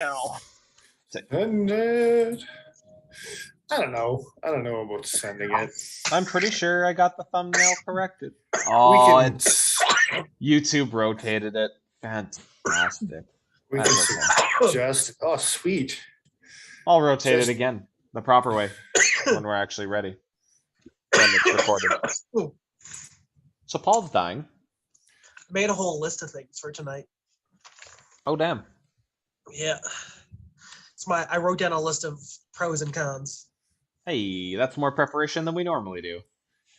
No. Send it. I don't know. I don't know about sending it. I'm pretty sure I got the thumbnail corrected. We Oh, can. YouTube rotated it. Fantastic. We That's can okay. suggest. Oh, sweet. I'll rotate it Just again the proper way when we're actually ready. When it's recorded. So Paul's dying. Made a whole list of things for tonight. Oh damn. Yeah. I wrote down a list of pros and cons. Hey, that's more preparation than we normally do.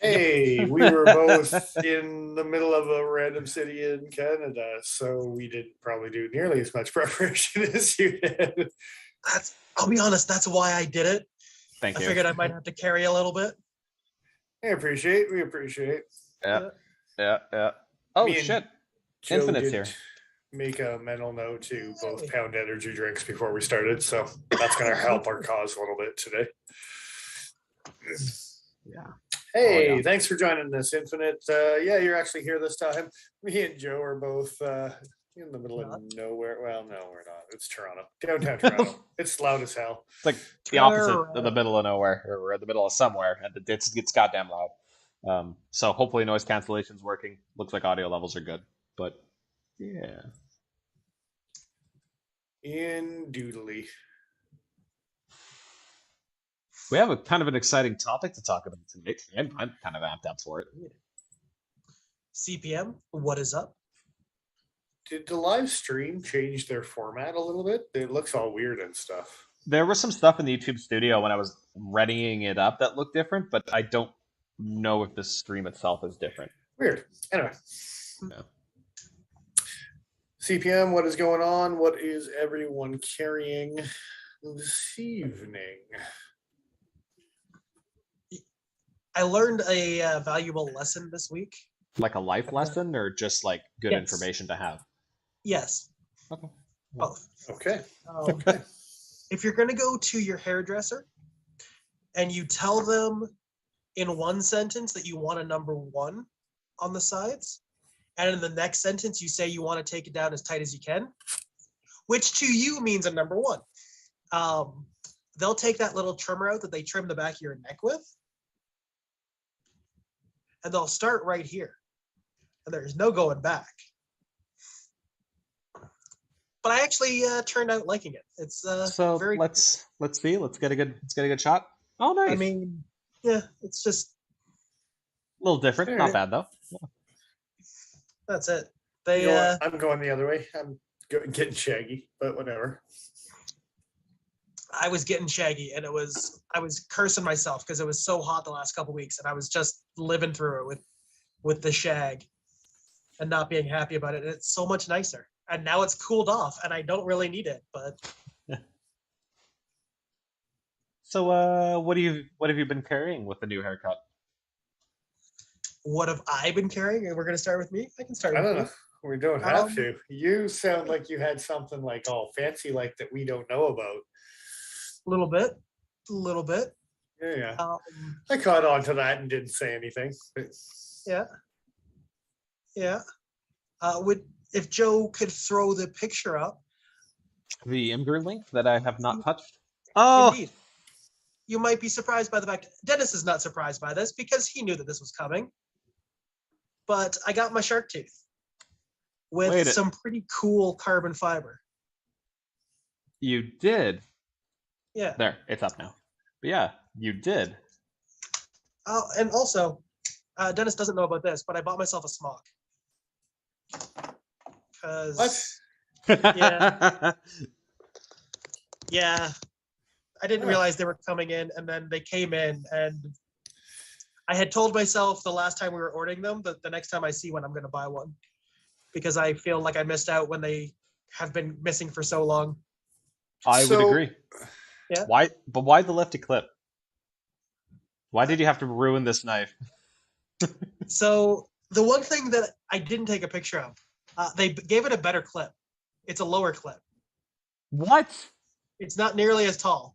Hey, we were both in the middle of a random city in Canada, so we didn't probably do nearly as much preparation as you did. I'll be honest, that's why I did it. Thank you. I figured I might have to carry a little bit. We appreciate. Yeah. Oh shit. Infinite's here. Make a mental note to both pound energy drinks before we started, so that's going to help our cause a little bit today. Yeah. Hey, yeah. Thanks for joining us, Infinite. Yeah, you're actually here this time. Me and Joe are both in the middle of nowhere. Well, no, we're not. It's Toronto, downtown Toronto. It's loud as hell. It's like the opposite of the middle of nowhere, or we're in the middle of somewhere, and it's goddamn loud. So hopefully noise cancellation's working. Looks like audio levels are good, but yeah. Indubitably. We have a kind of an exciting topic to talk about tonight. I'm kind of amped up for it. CPM, what is up? Did the live stream change their format a little bit? It looks all weird and stuff. There was some stuff in the YouTube studio when I was readying it up that looked different, but I don't know if the stream itself is different. Weird. Anyway. Yeah. CPM, what is going on? What is everyone carrying this evening? I learned a valuable lesson this week. Like a life lesson, or just like good information to have? Yes. Okay. Both. Okay. Okay. If you're going to go to your hairdresser and you tell them in one sentence that you want a number 1 on the sides, and in the next sentence you say you want to take it down as tight as you can, which to you means a number 1, they'll take that little trimmer out that they trim the back of your neck with, and they'll start right here, and there's no going back. But I actually turned out liking it. It's so very. Let's see. Let's get a good shot. Oh, nice. I mean, yeah, it's just a little different. Not bad though. Yeah. That's it. I'm going the other way. I'm getting shaggy, but whatever. I was getting shaggy, and I was cursing myself because it was so hot the last couple of weeks, and I was just living through it with the shag and not being happy about it. And it's so much nicer. And now it's cooled off, and I don't really need it. But so, what have you been carrying with the new haircut? What have I been carrying? And we're gonna start with me. I can start. I don't with know. We don't have to. You sound like you had something like all fancy, like that we don't know about. A little bit. Yeah. I caught on to that and didn't say anything. Yeah. If Joe could throw the picture up. The Imgur link that I have not touched. Oh, indeed. You might be surprised by the fact. Dennis is not surprised by this because he knew that this was coming. But I got my shark tooth with some pretty cool carbon fiber. You did? Yeah. There, it's up now. But yeah, you did. Oh, and also, Dennis doesn't know about this, but I bought myself a smock. Because yeah, I didn't realize they were coming in, and then they came in, and I had told myself the last time we were ordering them that the next time I see one, I'm going to buy one, because I feel like I missed out when they have been missing for so long. I would agree. Yeah. Why the lefty clip? Why did you have to ruin this knife? So the one thing that I didn't take a picture of, they gave it a better clip. It's a lower clip. What? It's not nearly as tall.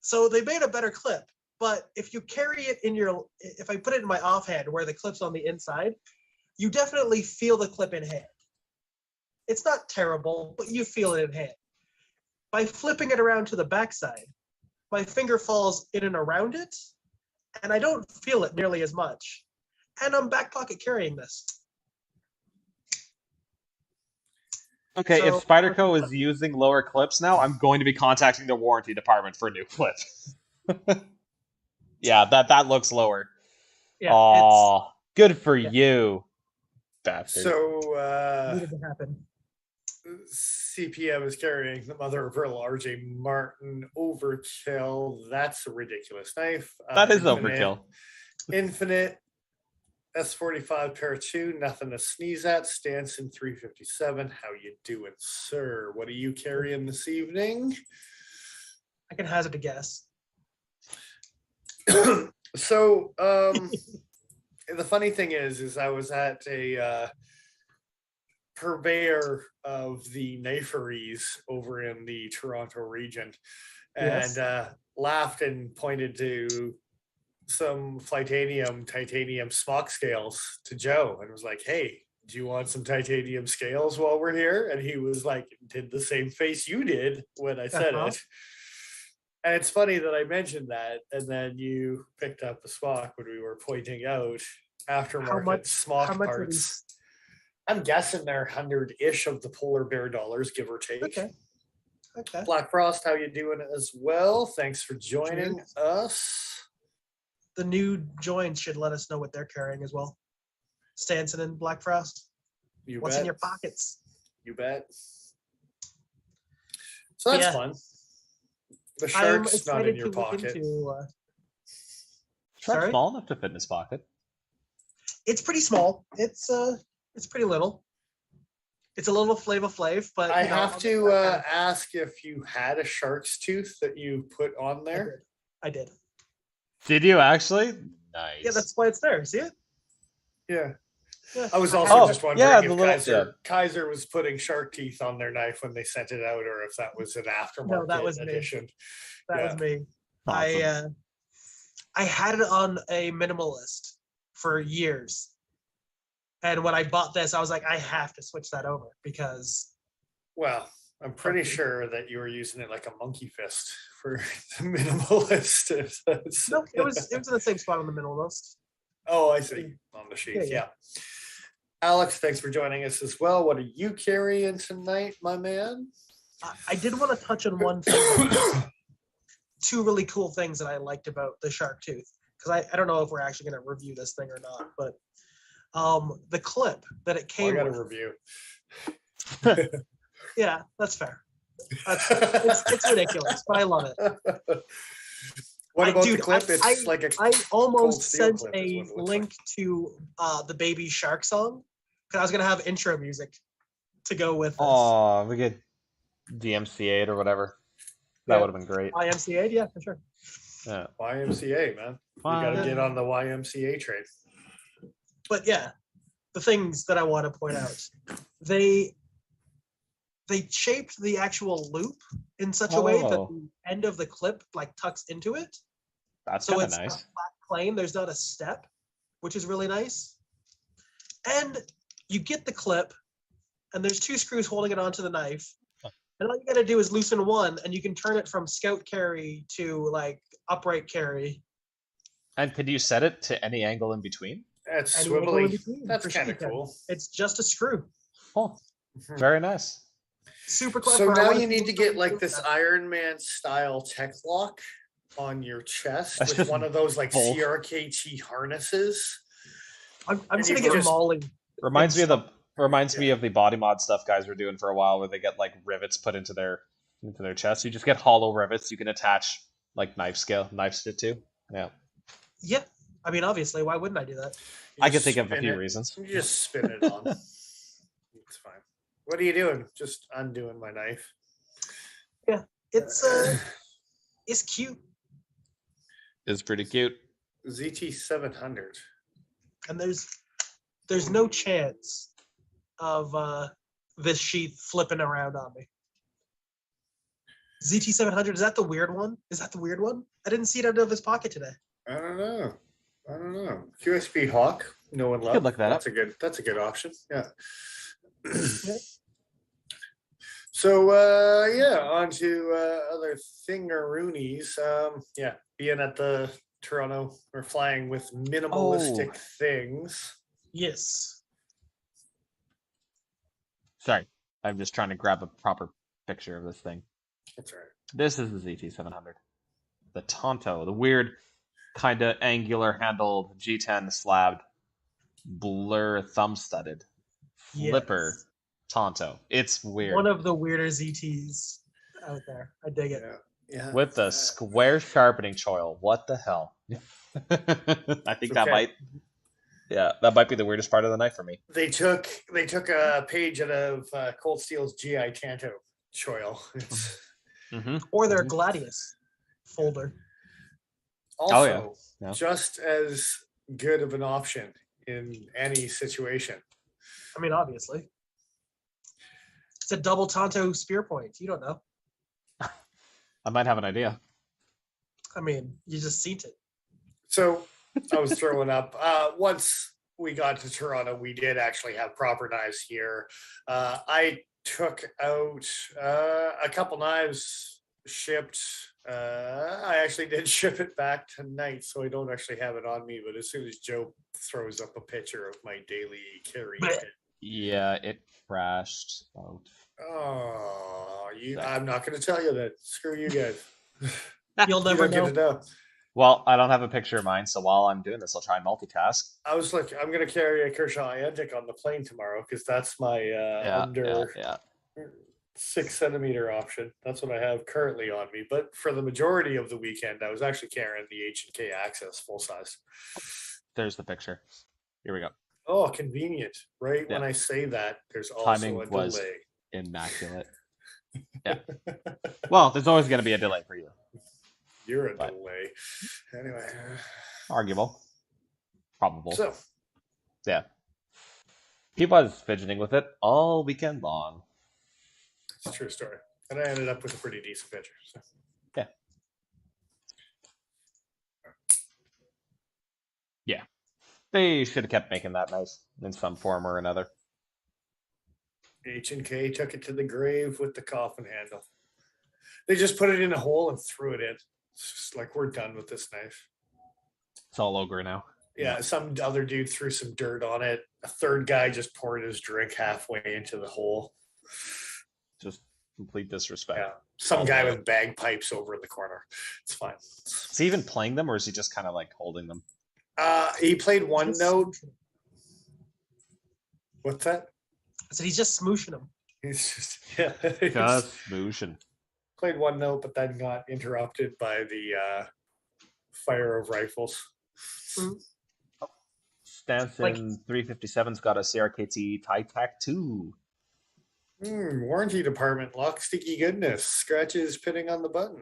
So they made a better clip, but if you carry it if I put it in my offhand where the clip's on the inside, you definitely feel the clip in hand. It's not terrible, but you feel it in hand. By flipping it around to the backside, my finger falls in and around it, and I don't feel it nearly as much. And I'm back pocket carrying this. Okay, So- if Spyderco is using lower clips now, I'm going to be contacting the warranty department for a new clip. Yeah, that looks lower. Yeah, Oh, good for yeah. you, bastard. So it needed to happen. CPM is carrying the mother of pearl RJ Martin overkill. That's a ridiculous knife. That is Infinite- overkill. Infinite S45 pair 2, nothing to sneeze at. Stanson 357. How you doing, sir? What are you carrying this evening? I can hazard a guess. So the funny thing is I was at a purveyor of the kniferys over in the Toronto region, and Yes. laughed and pointed to some titanium smock scales to Joe and was like, "Hey, do you want some titanium scales while we're here?" And he was like, did the same face you did when I said Uh-huh. it. And it's funny that I mentioned that, and then you picked up the smock when we were pointing out aftermarket smock how much are parts. these? I'm guessing they're 100-ish of the polar bear dollars, give or take. Okay. Black Frost, how you doing as well? Thanks for joining Cheers. us. The new joins should let us know what they're carrying as well. Stanson and Black Frost. You What's bet. in your pockets? You bet. So that's Yeah. fun. The I am shark's not in excited your to look pocket. into. Shark's Sorry? small enough to fit in his pocket. It's pretty small. It's pretty little. It's a little Flava Flav, but I you know, have I'll to make that kind of- ask if you had a shark's tooth that you put on there. I did. Did you actually? Nice. Yeah, that's why it's there. See it? Yeah. Yeah. I was I also have- just wondering yeah, if the little- Kaiser was putting shark teeth on their knife when they sent it out, or if that was an aftermarket that was me. edition. That was me. Awesome. I had it on a minimalist for years. And when I bought this, I was like, I have to switch that over because Well, I'm pretty sure that you were using it like a monkey fist for the minimalist. no, it was in the same spot on the minimalist. Oh, I see. On the sheath, Yeah. yeah. Alex, thanks for joining us as well. What are you carrying tonight, my man? I did want to touch on one thing. Two really cool things that I liked about the shark tooth. Because I don't know if we're actually going to review this thing or not, but the clip that it I came got a with. review. Yeah, that's fair. It's ridiculous, but I love it. What about Dude, the clip? It's like a I almost ColdSteel sent clip is a what it looks link to the Baby Shark song because I was gonna have intro music to go with this. Oh, we get DMCA'd or whatever. That Yeah. would have been great. YMCA, yeah, for sure. Yeah. YMCA, man. You got to get on the YMCA train. But yeah, the things that I want to point out, they shaped the actual loop in such a way that Oh. the end of the clip like tucks into it. That's So kind of it's nice. not flat plane. There's not a step, which is really nice. And you get the clip, and there's two screws holding it onto the knife. And all you got to do is loosen one, and you can turn it from scout carry to like upright carry. And could you set it to any angle in between? That's Any angle in swivelly. between, That's for sure kind of you can. cool. It's just a screw. Oh, very nice. Super clever. So I now wanna you see need what to get someone like does this that. Iron Man style tech lock on your chest That's with just one of those like bolt. CRKT harnesses. I'm and just you gonna get just- Molly. Reminds me of It's- me of the body mod stuff guys were doing for a while, where they get like rivets put into their chest. You just get hollow rivets you can attach like knives to. Yeah, Yep. I mean, obviously, why wouldn't I do that? You I can just think of a spin few it. reasons. You just spin it on. It's fine. What are you doing? Just undoing my knife. It's cute, It's pretty cute. ZT 700. and there's no chance of this sheath flipping around on me. ZT 700, is that the weird one? Is that the weird one? I didn't see it out of his pocket today. I don't know. QSP Hawk. No one could love. look that That's a good option. Yeah. So yeah, on to other thingaroonies. Yeah, being at the Toronto or flying with minimalistic things. Yes. Sorry, I'm just trying to grab a proper picture of this thing. That's right. This is the ZT700. The Tonto, the weird kind of angular handled G10 slabbed blur thumb studded flipper Yes. Tonto. It's weird. One of the weirder ZTs out there. I dig it. Yeah. With the square sharpening choil. What the hell? I think that might be the weirdest part of the night for me. They took a page out of ColdSteel's GI Tanto choil. It's Or their Gladius folder. also Yeah. just as good of an option in any situation. I mean, obviously. It's a double Tonto spear point. You don't know. I might have an idea. I mean, you just seen it. So I was throwing up. Once we got to Toronto, we did actually have proper knives here. I took out a couple knives shipped. I actually did ship it back tonight, so I don't actually have it on me. But as soon as Joe throws up a picture of my daily carry, Yeah, it crashed out. oh, I'm not going to tell you that. Screw you guys. You'll You never don't get to know. know. Well, I don't have a picture of mine, so while I'm doing this, I'll try and multitask. I was like, I'm going to carry a Kershaw Iantic on the plane tomorrow because that's my under 6 centimeter option. That's what I have currently on me. But for the majority of the weekend, I was actually carrying the H&K Access full size. There's the picture. Here we go. Oh, convenient. Right when Yeah. I say that, there's Timing also a was delay. immaculate. Yeah. Well, there's always going to be a delay for you. You're a delay. Anyway. Arguable. Probable. So. Yeah. He was fidgeting with it all weekend long. It's a true story. And I ended up with a pretty decent picture. So. Yeah. Yeah. They should have kept making that nice in some form or another. H&K took it to the grave with the coffin handle. They just put it in a hole and threw it in. It's just like, we're done with this knife. It's all ogre now. Yeah, some other dude threw some dirt on it. A third guy just poured his drink halfway into the hole. Just complete disrespect. Yeah, some guy with bagpipes over in the corner. It's fine. Is he even playing them, or is he just kind of like holding them? He played one note. What's that? I said he's just smooshing them. He's just Just smooshing. Played one note, but then got interrupted by the fire of rifles. Stanson 357's got a CRKT Tytac 2. Warranty department, lock sticky goodness, scratches pitting on the button.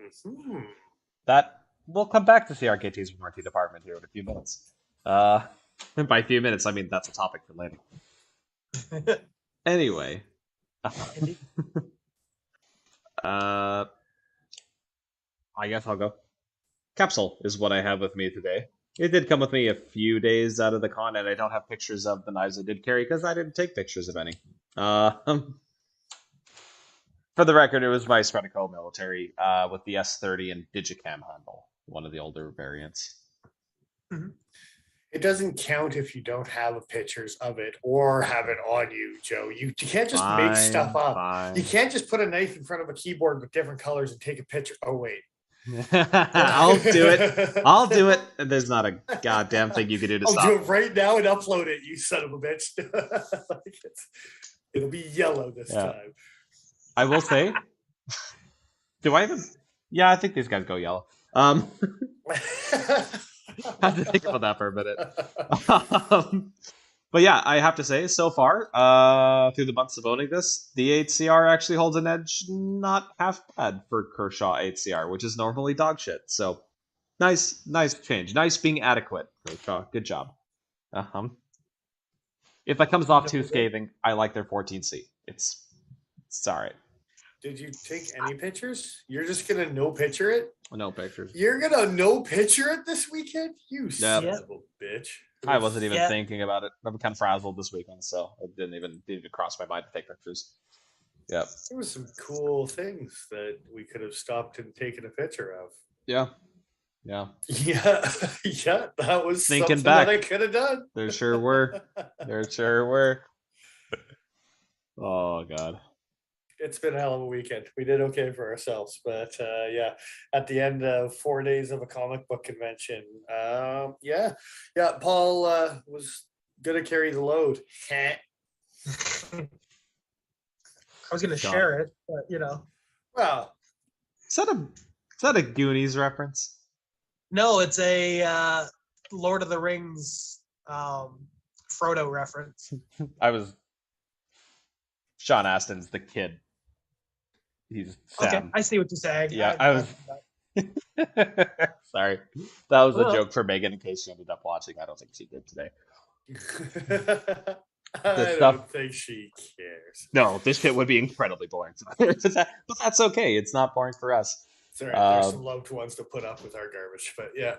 That we'll come back to CRKT's warranty department here in a few minutes. And by a few minutes, I mean that's a topic for later. Anyway, I guess I'll go. Capsule is what I have with me today. It did come with me a few days out of the con, and I don't have pictures of the knives I did carry because I didn't take pictures of any. For the record, it was my Stredico military with the S30 and Digicam handle, one of the older variants. It doesn't count if you don't have pictures of it or have it on you, Joe. You can't just make stuff up. Fine. You can't just put a knife in front of a keyboard with different colors and take a picture. Oh, wait. I'll do it. I'll do it. And there's not a goddamn thing you can do to stop. I'll do it right now and upload it, you son of a bitch. It'll be yellow this time. I will say, do I even? Yeah, I think these guys go yellow. I have to think about that for a minute. But yeah, I have to say, so far, through the months of owning this, the 8CR actually holds an edge not half bad for Kershaw 8CR, which is normally dog shit. So nice change. Nice being adequate, Kershaw. Good job. If that comes off too scathing, I like their 14C. It's all right. Did you take any pictures? You're just going to no picture it? No pictures. You're going to no picture it this weekend? You son of a bitch. I wasn't even thinking about it. I'm kind of frazzled this weekend, so it didn't even cross my mind to take pictures. Yep. There was some cool things that we could have stopped and taken a picture of. Yeah. Yeah. Yeah, yeah, that was Thinking something back. that I could have done. There sure were. There sure were. Oh God. It's been a hell of a weekend. We did okay for ourselves, but yeah, at the end of 4 days of a comic book convention, yeah, Paul was gonna carry the load. I was gonna Done. share it, but you know. Well, Is that a Goonies reference? No, it's a Lord of the Rings Frodo reference. I was Sean Astin's the kid. He's Okay, Sam. I see what you're saying. Yeah, I was sorry. That was a joke for Megan in case she ended up watching. I don't think she did today. I stuff- don't think she cares. No, this shit would be incredibly boring. But that's okay. It's not boring for us. It's all right. There's some loved ones to put up with our garbage, but yeah.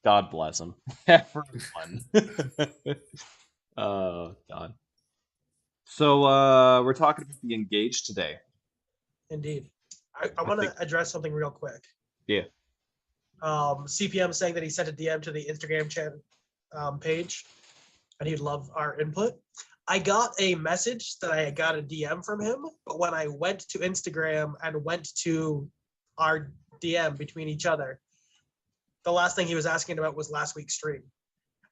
God bless him. Everyone. Oh God. So we're talking about the Engaged today. Indeed. I want to address something real quick. Yeah. CPM saying that he sent a DM to the Instagram channel page, and he'd love our input. I got a message that I got a DM from him, but when I went to Instagram and went to our DM between each other, the last thing he was asking about was last week's stream.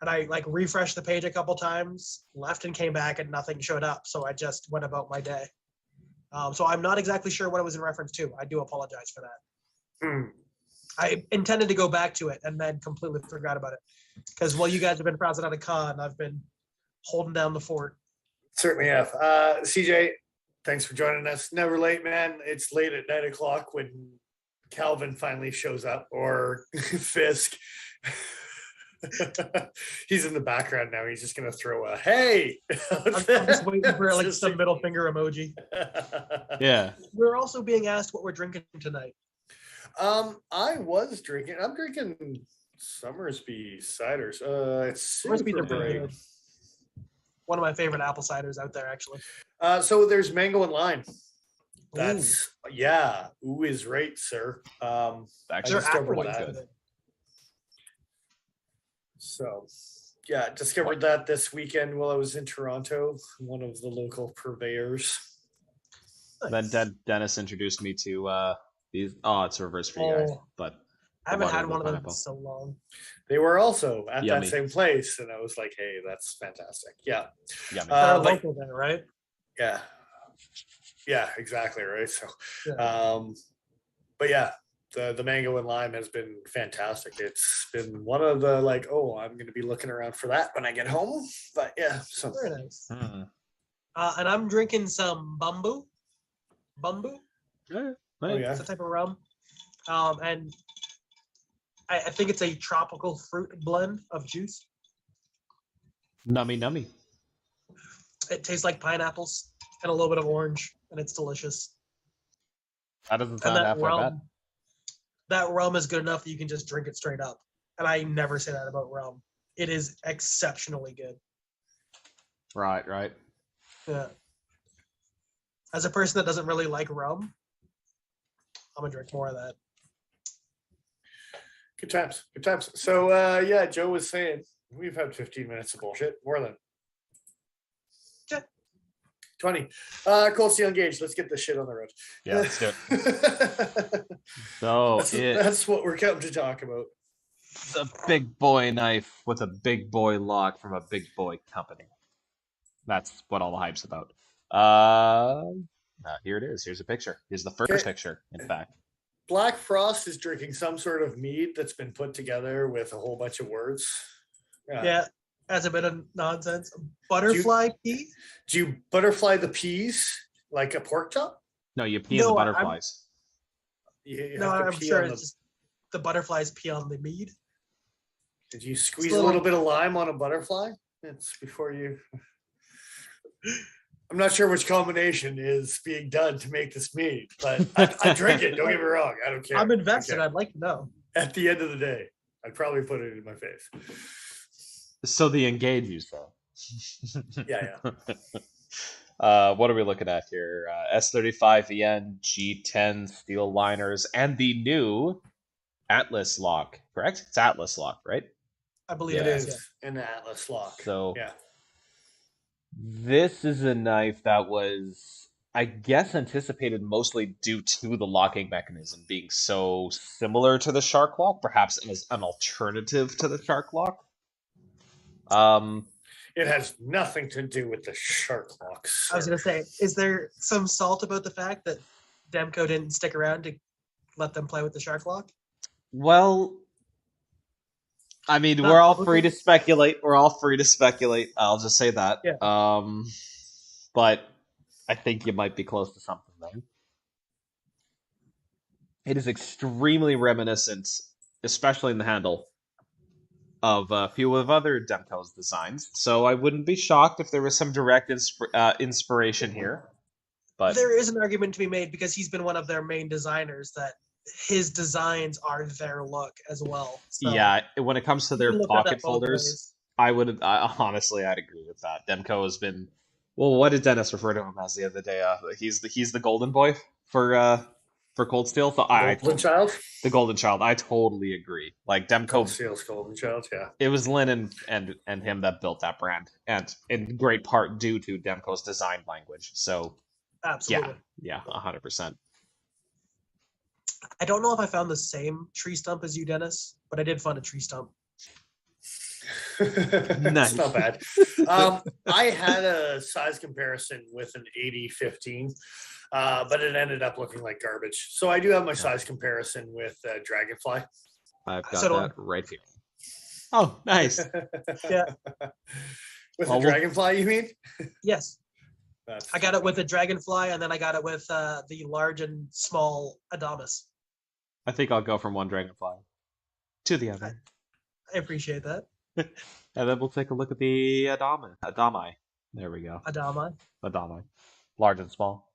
And I like refreshed the page a couple times, left and came back, and nothing showed up. So I just went about my day. So I'm not exactly sure what it was in reference to. I do apologize for that. I intended to go back to it and then completely forgot about it. Because while you guys have been present at a con, I've been holding down the fort. Certainly have. CJ, thanks for joining us. Never late, man. It's late at 9 o'clock when Calvin finally shows up, or Fisk. He's in the background now. He's just gonna throw a hey. I'm just waiting for like some middle finger emoji. Yeah. We're also being asked what we're drinking tonight. I was drinking. I'm drinking Summersby ciders. It's Summersby's super are pretty bright. good. One of my favorite apple ciders out there, actually. So there's mango and lime. Ooh. That's yeah. Ooh is right, sir. Actually, They're just over apple that. good. So yeah, discovered that this weekend while I was in Toronto. One of the local purveyors. Then Dennis introduced me to these. Oh, it's reverse for you guys, Oh. but I haven't had watermelon one of them in pineapple. so long. They were also at Yummy. that same place, and I was like, "Hey, that's fantastic." Yeah, Yummy. They're but- local there, right? yeah, exactly right. So, Yeah. but yeah, the mango and lime has been fantastic. It's been one of the like, oh, I'm going to be looking around for that when I get home. But yeah, so Very nice. Mm. And I'm drinking some bumbu. Bumbu? Yeah. oh yeah, It's a type of rum. And I think it's a tropical fruit blend of juice. Nummy nummy. It tastes like pineapples and a little bit of orange, and it's delicious. That doesn't And sound half bad. that rum is good enough that you can just drink it straight up. And I never say that about rum. It is exceptionally good. Right. Yeah. As a person that doesn't really like rum, I'm gonna drink more of that. good times, good times. So yeah, Joe was saying we've had 15 minutes of bullshit, more than. Yeah. 20. ColdSteel Engage. Let's get this shit on the road. Yeah, let's do it. So that's what we're coming to talk about. it's a big boy knife with a big boy lock from a big boy company. That's what all the hype's about. Here it is. Here's a picture. Here's the first Okay. picture, in fact. Black Frost is drinking some sort of mead that's been put together with a whole bunch of words. Yeah, that's a bit of nonsense. Butterfly pea? Do you butterfly the peas like a pork chop? No, you pee in the No, butterflies. You No, have to I'm pee sure on it's just the butterflies pee on the mead. Did you squeeze little- a little bit of lime on a butterfly? It's before you. I'm not sure which combination is being done to make this mead, but I drink it. Don't get me wrong. I don't care. I'm invested. Okay. I'd like to know. At the end of the day, I'd probably put it in my face. So the engage you said. Yeah. What are we looking at here? S35VN G10 steel liners and the new Atlas lock, correct? It's Atlas lock, right? I believe It it Yeah. is. is an Atlas lock. So Yeah. this is a knife that was, I guess, anticipated mostly due to the locking mechanism being so similar to the shark lock, perhaps as an alternative to the shark lock. It has nothing to do with the shark locks. I was gonna say, is there some salt about the fact that Demco didn't stick around to let them play with the shark lock? Well, I mean, Not we're all publicly? free to speculate. We're all free to speculate. I'll just say that. Yeah. But I think you might be close to something there. It is extremely reminiscent, especially in the handle, of a few of other Demco's designs. So I wouldn't be shocked if there was some direct inspiration here. But There is an argument to be made because he's been one of their main designers that his designs are their look as well. So yeah, when it comes to you their can look at that pocket both folders, ways. honestly, I'd agree with that. Demko has been, well, what did Dennis refer to him as the other day? He's the golden boy for ColdSteel. So Golden Child? the golden child. I totally agree. Like Demko, ColdSteel's Golden Child, yeah. it was Lynn and him that built that brand, and in great part due to Demko's design language. So Absolutely. yeah, 100%. I don't know if I found the same tree stump as you, Dennis, but I did find a tree stump. That's not bad. I had a size comparison with an 8015, but it ended up looking like garbage. So I do have my size comparison with Dragonfly. I've got So do I. that right here. Oh, nice. Yeah. With Well, the Dragonfly, you mean? Yes. That's I got it with a dragonfly, and then I got it with the large and small Adamas. I think I'll go from one dragonfly to the other. I appreciate that. And then we'll take a look at the Adami. There we go. Adama. Adami. Large and small.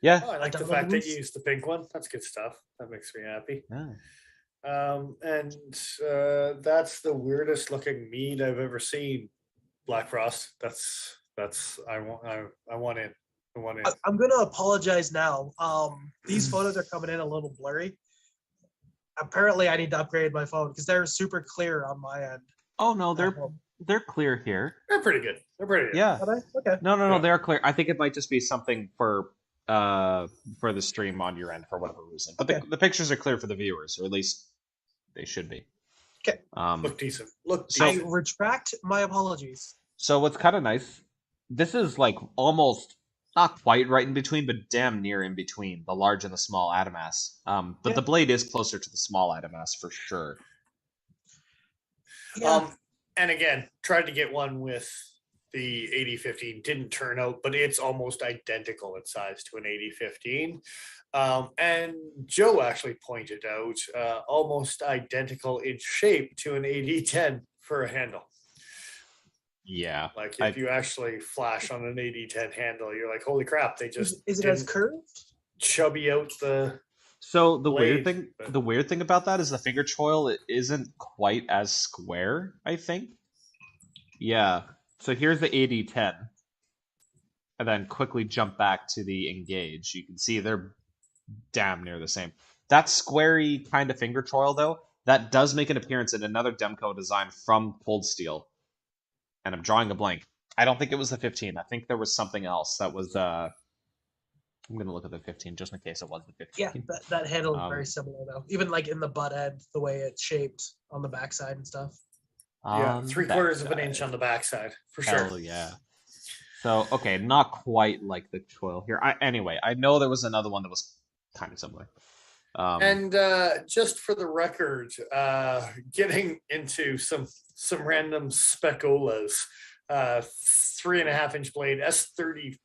Yeah. Oh, I like the fact that you used the pink one. That's good stuff. That makes me happy. Yeah. And that's the weirdest looking mead I've ever seen. Black Frost. I want in. I'm gonna apologize now. These photos are coming in a little blurry. Apparently, I need to upgrade my phone because they're super clear on my end. Oh no, they're clear here. They're pretty good. They're pretty good. Yeah. Are they? Okay. No, Yeah. they're clear. I think it might just be something for the stream on your end for whatever reason. But Okay. the pictures are clear for the viewers, or at least they should be. Okay. Look decent. Look So- I decent. retract my apologies. So what's kind of nice, this is like almost not quite right in between, but damn near in between the large and the small Adamas. But Yeah. the blade is closer to the small Adamas for sure. Yeah. And again, tried to get one with the 8015, didn't turn out, but it's almost identical in size to an 8015. And Joe actually pointed out almost identical in shape to an 8010 for a handle. Yeah. Like if you actually flash on an 8010 handle, you're like, holy crap, they just Is it as didn't curved? chubby out the So the blade, weird thing about that is the finger choil isn't quite as square, I think. Yeah. So here's the 8010. And then quickly jump back to the engage. You can see they're damn near the same. That squarey kind of finger choil though, that does make an appearance in another Demco design from ColdSteel. And I'm drawing a blank. I don't think it was the 15. I think there was something else that was I'm gonna look at the 15 just in case it was the 15. Yeah, that handle is very similar though. Even like in the butt end, the way it's shaped on the backside and stuff. yeah, 3/4 of an inch on the backside for sure. Hell yeah. So okay, not quite like the choil here. Anyway, I know there was another one that was kind of similar. And just for the record, getting into some random speculas, 3.5 inch blade, S35,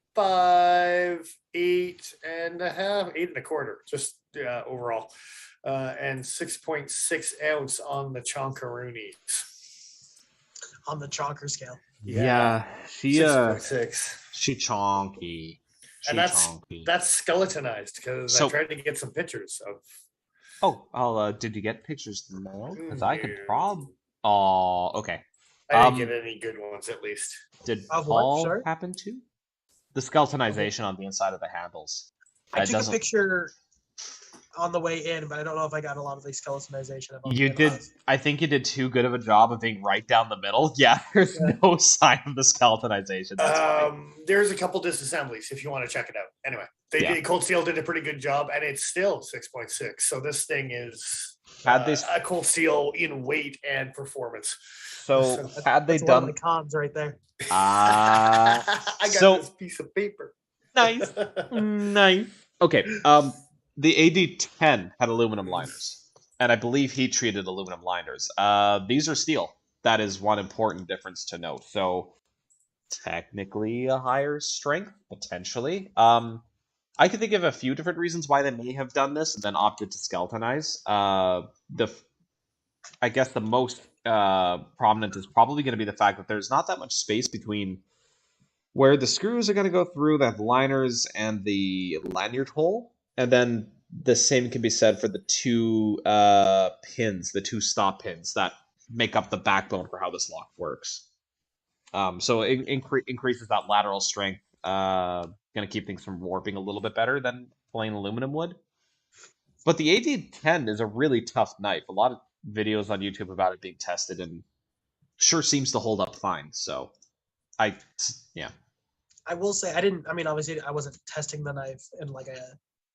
8.5, 8.25, just overall, and 6.6 ounce on the Chonkaroonies. On the chonker scale. Yeah, she 6.6. she chonky. And that's skeletonized because So- I tried to get some pictures of. Oh, I'll did you get pictures tomorrow? Because I could No. Oh, okay. I didn't get any good ones, at least. Did Of what, Paul sorry? happen to? the skeletonization on the inside of the handles. I took doesn't- a picture on the way in, but I don't know if I got a lot of the skeletonization. You did. I think you did too good of a job of being right down the middle. Yeah, there's Yeah. no sign of the skeletonization. That's funny. There's a couple disassemblies if you want to check it out. Anyway, ColdSteel did a pretty good job, and it's still 6.6. So this thing is Had they a ColdSteel in weight and performance. so had they That's one of done my cons right there. I got so this piece of paper. nice. Nice. Okay. The AD10 had aluminum liners, and I believe heat treated aluminum liners. These are steel. That is one important difference to note. So technically a higher strength, potentially. I could think of a few different reasons why they may have done this and then opted to skeletonize. I guess the most prominent is probably going to be the fact that there's not that much space between where the screws are going to go through the liners and the lanyard hole. And then the same can be said for the two pins, the two stop pins that make up the backbone for how this lock works. So it increases that lateral strength. Going to keep things from warping a little bit better than plain aluminum would. But the AD10 is a really tough knife. A lot of videos on YouTube about it being tested, and sure seems to hold up fine. So, yeah. I will say obviously I wasn't testing the knife in like a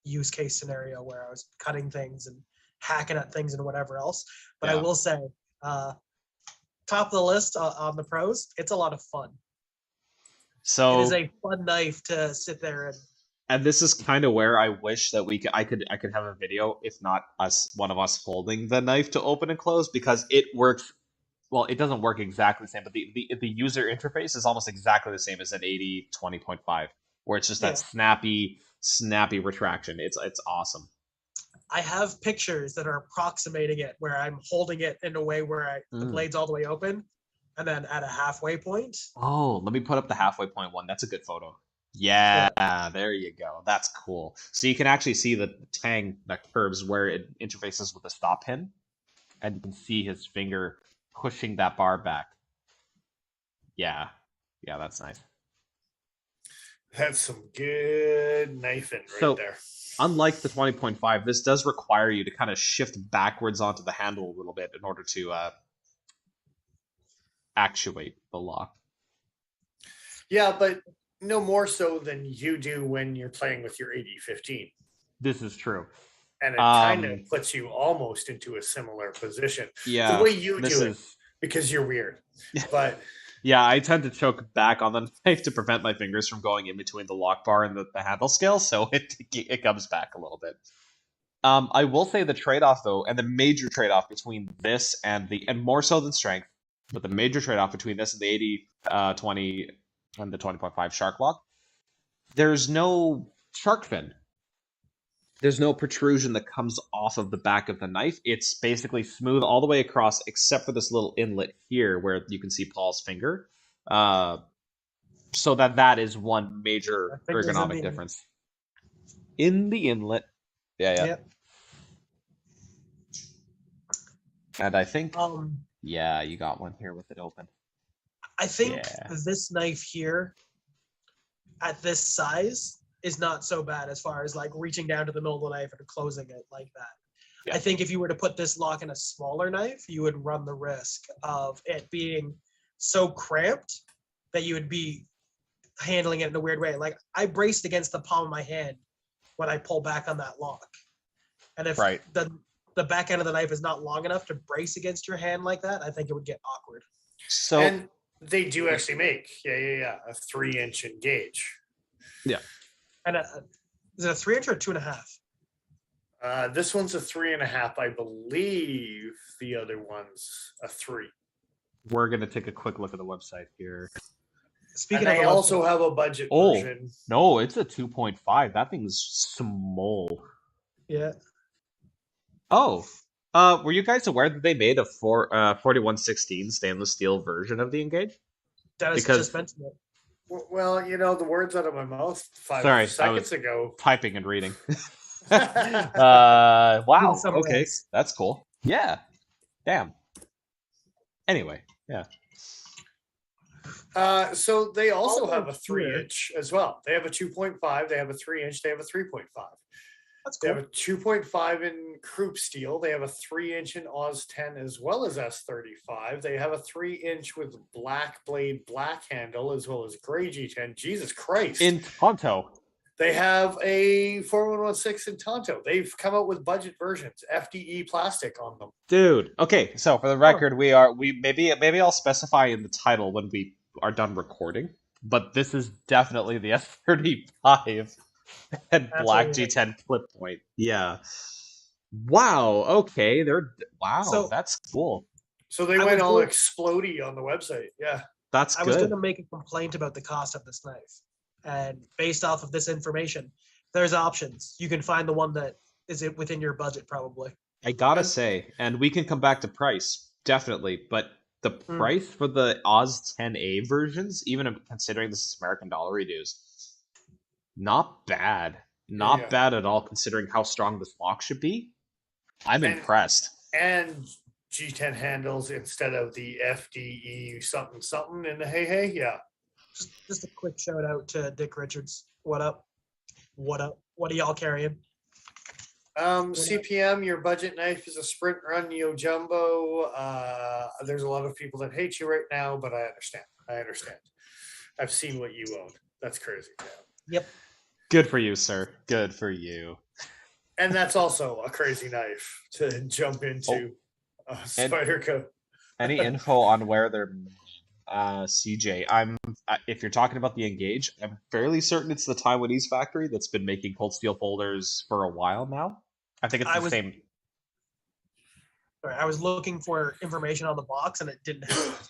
use case scenario where I was cutting things and hacking at things and whatever else. But I will say, top of the list on the pros, it's a lot of fun. So it is a fun knife to sit there and this is kind of where I wish that I could have a video, if not one of us holding the knife to open and close, because it works. Well, it doesn't work exactly the same, but the user interface is almost exactly the same as an 80-20.5, where it's just that snappy retraction. It's awesome. I have pictures that are approximating it, where I'm holding it in a way where the blade's all the way open, and then at a halfway point. Oh, let me put up the halfway point one. That's a good photo. Yeah, there you go. That's cool. So you can actually see the tang that curves where it interfaces with the stop pin, and you can see his finger pushing that bar back. Yeah, that's nice. That's some good knifing right there. Unlike the 20.5, this does require you to kind of shift backwards onto the handle a little bit in order to actuate the lock. Yeah, but no more so than you do when you're playing with your 80-15. This is true. And it kind of puts you almost into a similar position. Yeah. The way you do it, because you're weird. But yeah, I tend to choke back on the knife to prevent my fingers from going in between the lock bar and the handle scale, so it comes back a little bit. I will say the trade-off, though, and the major trade-off between this and more so than strength, but the major trade-off between this and the 80-20 and the 20.5 shark lock, there's no shark fin. There's no protrusion that comes off of the back of the knife. It's basically smooth all the way across, except for this little inlet here where you can see Paul's finger. So that is one major ergonomic difference. In the inlet. Yeah. Yep. And I think, you got one here with it open. I think this knife here, at this size, is not so bad as far as like reaching down to the middle of the knife and closing it like that. Yeah. I think if you were to put this lock in a smaller knife, you would run the risk of it being so cramped that you would be handling it in a weird way. Like I braced against the palm of my hand when I pull back on that lock. And if the back end of the knife is not long enough to brace against your hand like that, I think it would get awkward. And they do actually make a 3-inch engage. Yeah. And is it a 3-inch or 2.5? This one's a 3.5. I believe the other one's a 3. We're gonna take a quick look at the website here. Speaking of, I also have a budget version. No, it's a 2.5. That thing's small. Yeah. Oh, were you guys aware that they made a 4116 stainless steel version of the Engage? Dennis just mentioned it. Well, the words out of my mouth 5 seconds ago. Typing and reading. Wow. Okay, that's cool. Yeah. Damn. Anyway, yeah. So they also All have a those here. 3-inch as well. They have a 2.5, they have a 3-inch, they have a 3.5. That's They cool. have a 2.5 in croup steel. They have a 3-inch in Oz 10 as well as S35. They have a 3-inch with black blade, black handle as well as gray G10. Jesus Christ. In Tonto. They have a 4116 in Tonto. They've come out with budget versions, FDE plastic on them. Dude. Okay, so for the record, we maybe I'll specify in the title when we are done recording, but this is definitely the S35 and black Absolutely. G10 flip point. Yeah. Wow. Okay. Wow. So- That's cool. So they I went was all going- explodey on the website. Yeah. That's I was good. going to make a complaint about the cost of this knife, and based off of this information, there's options. You can find the one that is it within your budget, probably. I gotta And- say, and we can come back to price definitely, but the price for the Oz 10A versions, even considering this is American dollar reduced, not bad. Not Yeah. bad at all, considering how strong this lock should be. I'm And- impressed. And G10 handles instead of the FDE something something in the hey. Yeah. Just a quick shout out to Dick Richards. What up? What up? What are y'all carrying? CPM, your budget knife is a Sprint Run Neo Jumbo. There's a lot of people that hate you right now, but I understand. I've seen what you own. That's crazy. Yep. Good for you, sir. Good for you. And that's also a crazy knife to jump into. Spider Co. Any info on where they're made? CJ, if you're talking about the Engage, I'm fairly certain it's the Taiwanese factory that's been making ColdSteel folders for a while now. I think it's the same. Sorry, I was looking for information on the box and it didn't have it.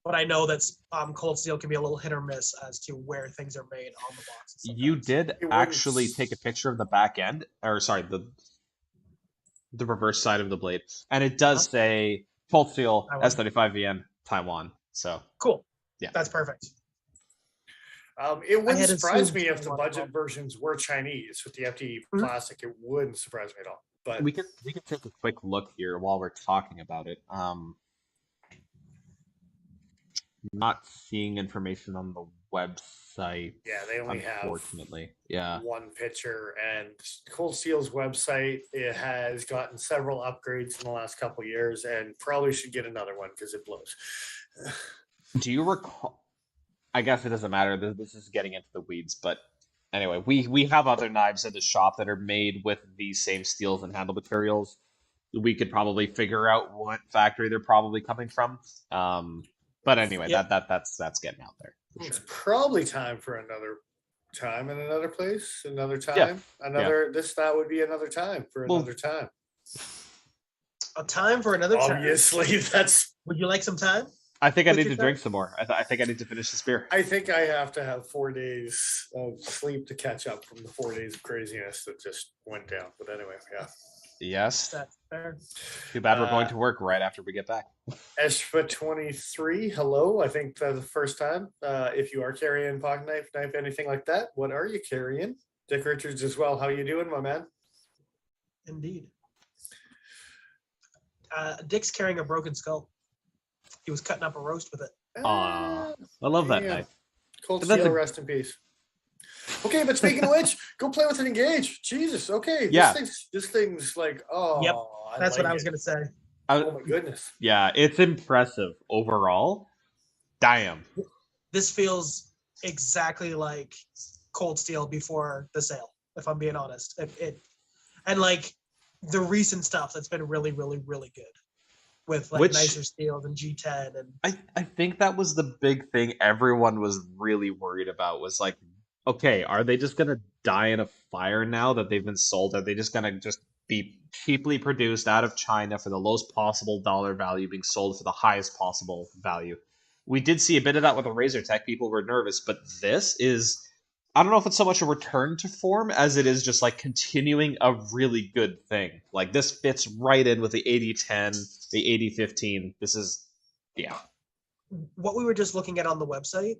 But I know that ColdSteel can be a little hit or miss as to where things are made on the box. You did actually take a picture of the back end, or sorry, the reverse side of the blade, and it does say ColdSteel S35VN Taiwan. So cool. Yeah, that's perfect. It wouldn't surprise assumed me if the Taiwan budget was- versions were Chinese with the FD plastic. It wouldn't surprise me at all. But we can take a quick look here while we're talking about it. Not seeing information on the website. yeah, they only have unfortunately. Yeah. one picture, and ColdSteel's website, it has gotten several upgrades in the last couple of years, and probably should get another one because it blows. Do you recall? I guess it doesn't matter. This is getting into the weeds, but anyway, we have other knives at the shop that are made with these same steels and handle materials. We could probably figure out what factory they're probably coming from. But anyway, Yep. that's getting out there. For It's sure. probably time for another time in another place, another time, Yeah. that would be another time for Well, another time. A time for another time. Obviously, that's. Would you like some time? I think I What's need your to drink some more. I think I need to finish this beer. I think I have to have 4 days of sleep to catch up from the 4 days of craziness that just went down. But anyway, yeah. Yes. That's fair. Too bad we're going to work right after we get back. Eshpa 23, hello. I think that's the first time. If you are carrying pocket knife, anything like that, what are you carrying? Dick Richards as well. How you doing, my man? Indeed. Dick's carrying a broken skull. He was cutting up a roast with it. Aw, I love that yeah. knife. Cold That's Steel, a- rest in peace. Okay, but speaking of which, go play with an Engage. Jesus, okay. Yeah. This thing's like, oh, Yep, That's what I was going going to say. Oh my goodness. Yeah, it's impressive overall. Damn. This feels exactly like ColdSteel before the sale, if I'm being honest. And like the recent stuff that's been really, really, really good with like Which- nicer steels and G10 and I think that was the big thing everyone was really worried about was like, okay, are they just gonna die in a fire now that they've been sold? Are they just gonna just be cheaply produced out of China for the lowest possible dollar value being sold for the highest possible value? We did see a bit of that with the Razor Tech. People were nervous, but this is, I don't know if it's so much a return to form as it is just like continuing a really good thing. Like this fits right in with the 8010, the 8015. This is, yeah. what we were just looking at on the website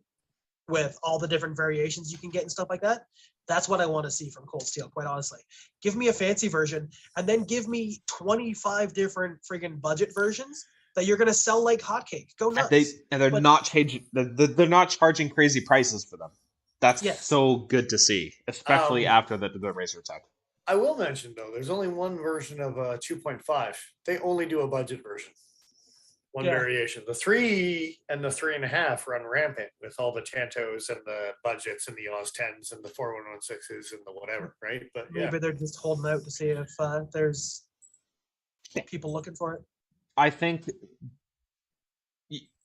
with all the different variations you can get and stuff like that. That's what I want to see from ColdSteel, quite honestly. Give me a fancy version and then give me 25 different friggin' budget versions that you're going to sell like hotcake. Go nuts. They're But not changing. They're not charging crazy prices for them. That's Yes. so good to see, especially after the Razer tech. I will mention though, there's only one version of 2.5. They only do a budget version. One Yeah. variation. The 3 and the 3.5 run rampant with all the Tantos and the budgets and the Oz 10s and the 4116s and the whatever, right? But yeah, maybe they're just holding out to see if there's people looking for it. I think,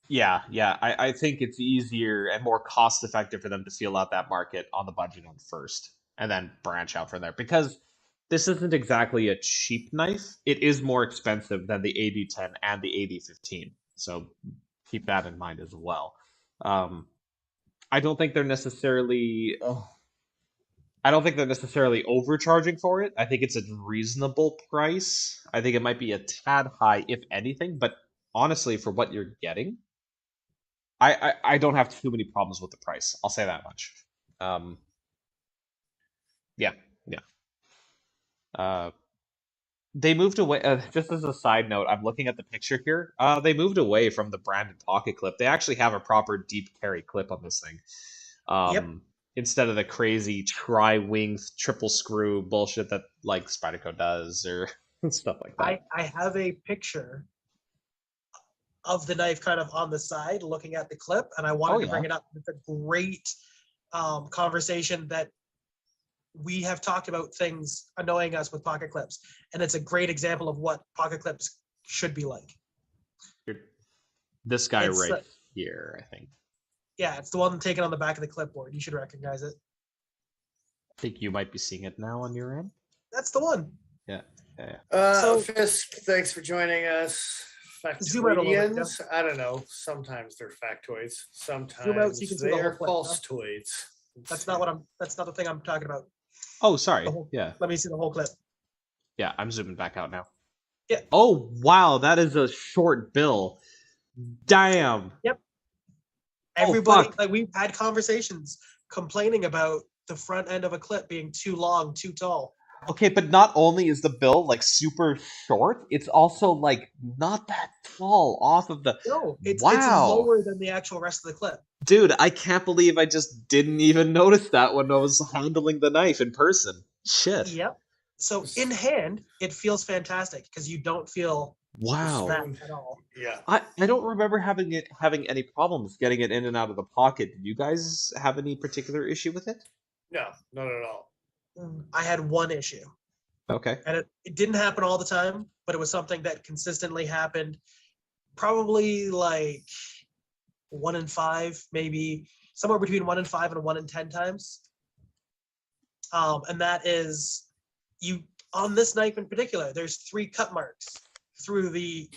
yeah. I think it's easier and more cost effective for them to feel out that market on the budget one first, and then branch out from there. Because this isn't exactly a cheap knife. It is more expensive than the AD10 and the AD15. So keep that in mind as well. I don't think they're necessarily. I don't think they're necessarily overcharging for it. I think it's a reasonable price. I think it might be a tad high, if anything, but honestly, for what you're getting, I don't have too many problems with the price. I'll say that much. Yeah. They moved away. Just as a side note, I'm looking at the picture here. They moved away from the branded pocket clip. They actually have a proper deep carry clip on this thing. Yep. Instead of the crazy tri-wing triple screw bullshit that like Spyderco does or stuff like that. I have a picture of the knife kind of on the side looking at the clip, and I wanted to bring it up. It's a great conversation that we have talked about things annoying us with pocket clips, and it's a great example of what pocket clips should be like. This guy It's, right here, I think. Yeah, it's the one taken on the back of the clipboard. You should recognize it. I think you might be seeing it now on your end. That's the one. Yeah. So Fisk, thanks for joining us. Zoom out a little bit, Factoidians, I don't know. Sometimes they're factoids. Sometimes so you can see they the whole are clip, false toids. That's not the thing I'm talking about. Oh, sorry. Yeah. Let me see the whole clip. Yeah, I'm zooming back out now. Yeah. Oh, wow, that is a short bill. Damn. Yep. Everybody, fuck. like we've had conversations complaining about the front end of a clip being too long, too tall. Okay, but not only is the bill like super short, it's also like not that tall off of the. No, it's Wow. lower than the actual rest of the clip. Dude, I can't believe I just didn't even notice that when I was handling the knife in person. Shit. Yep. So in hand, it feels fantastic because you don't feel Wow. that at all. Yeah. I don't remember having any problems getting it in and out of the pocket. Did you guys have any particular issue with it? No, not at all. I had one issue. Okay. And it didn't happen all the time, but it was something that consistently happened probably like 1 in 5, maybe somewhere between 1 in 5 and 1 in 10 times. And that is on this knife in particular, there's 3 cut marks through the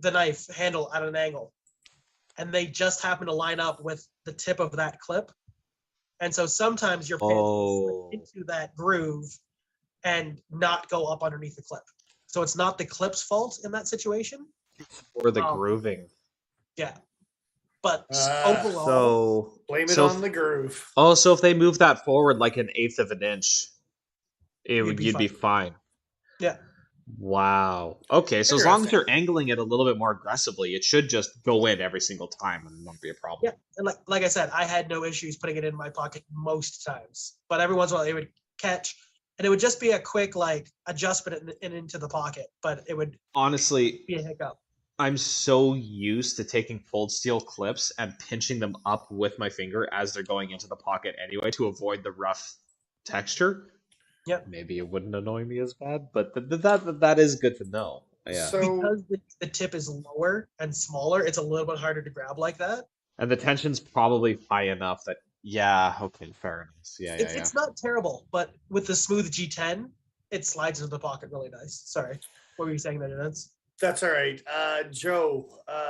knife handle at an angle. And they just happen to line up with the tip of that clip. And so sometimes your pin will slip into that groove and not go up underneath the clip. So it's not the clip's fault in that situation. Or the grooving. Yeah. But overall, So blame it on the groove. Oh, so if they move that forward like 1/8 of an inch, you'd be fine. Yeah. Wow. Okay, so as long as you're angling it a little bit more aggressively, it should just go in every single time and not be a problem. Yeah, and like I said, I had no issues putting it in my pocket most times, but every once in a while it would catch, and it would just be a quick like adjustment into the pocket, but it would honestly be a hiccup. I'm so used to taking ColdSteel clips and pinching them up with my finger as they're going into the pocket anyway to avoid the rough texture. Yep. Maybe it wouldn't annoy me as bad, but that is good to know. Yeah. So, because the tip is lower and smaller, it's a little bit harder to grab like that. And the tension's probably high enough that okay, fair enough. Yeah, It's not terrible, but with the smooth G10, it slides into the pocket really nice. Sorry, what were you saying there, Vince? That's all right. Joe,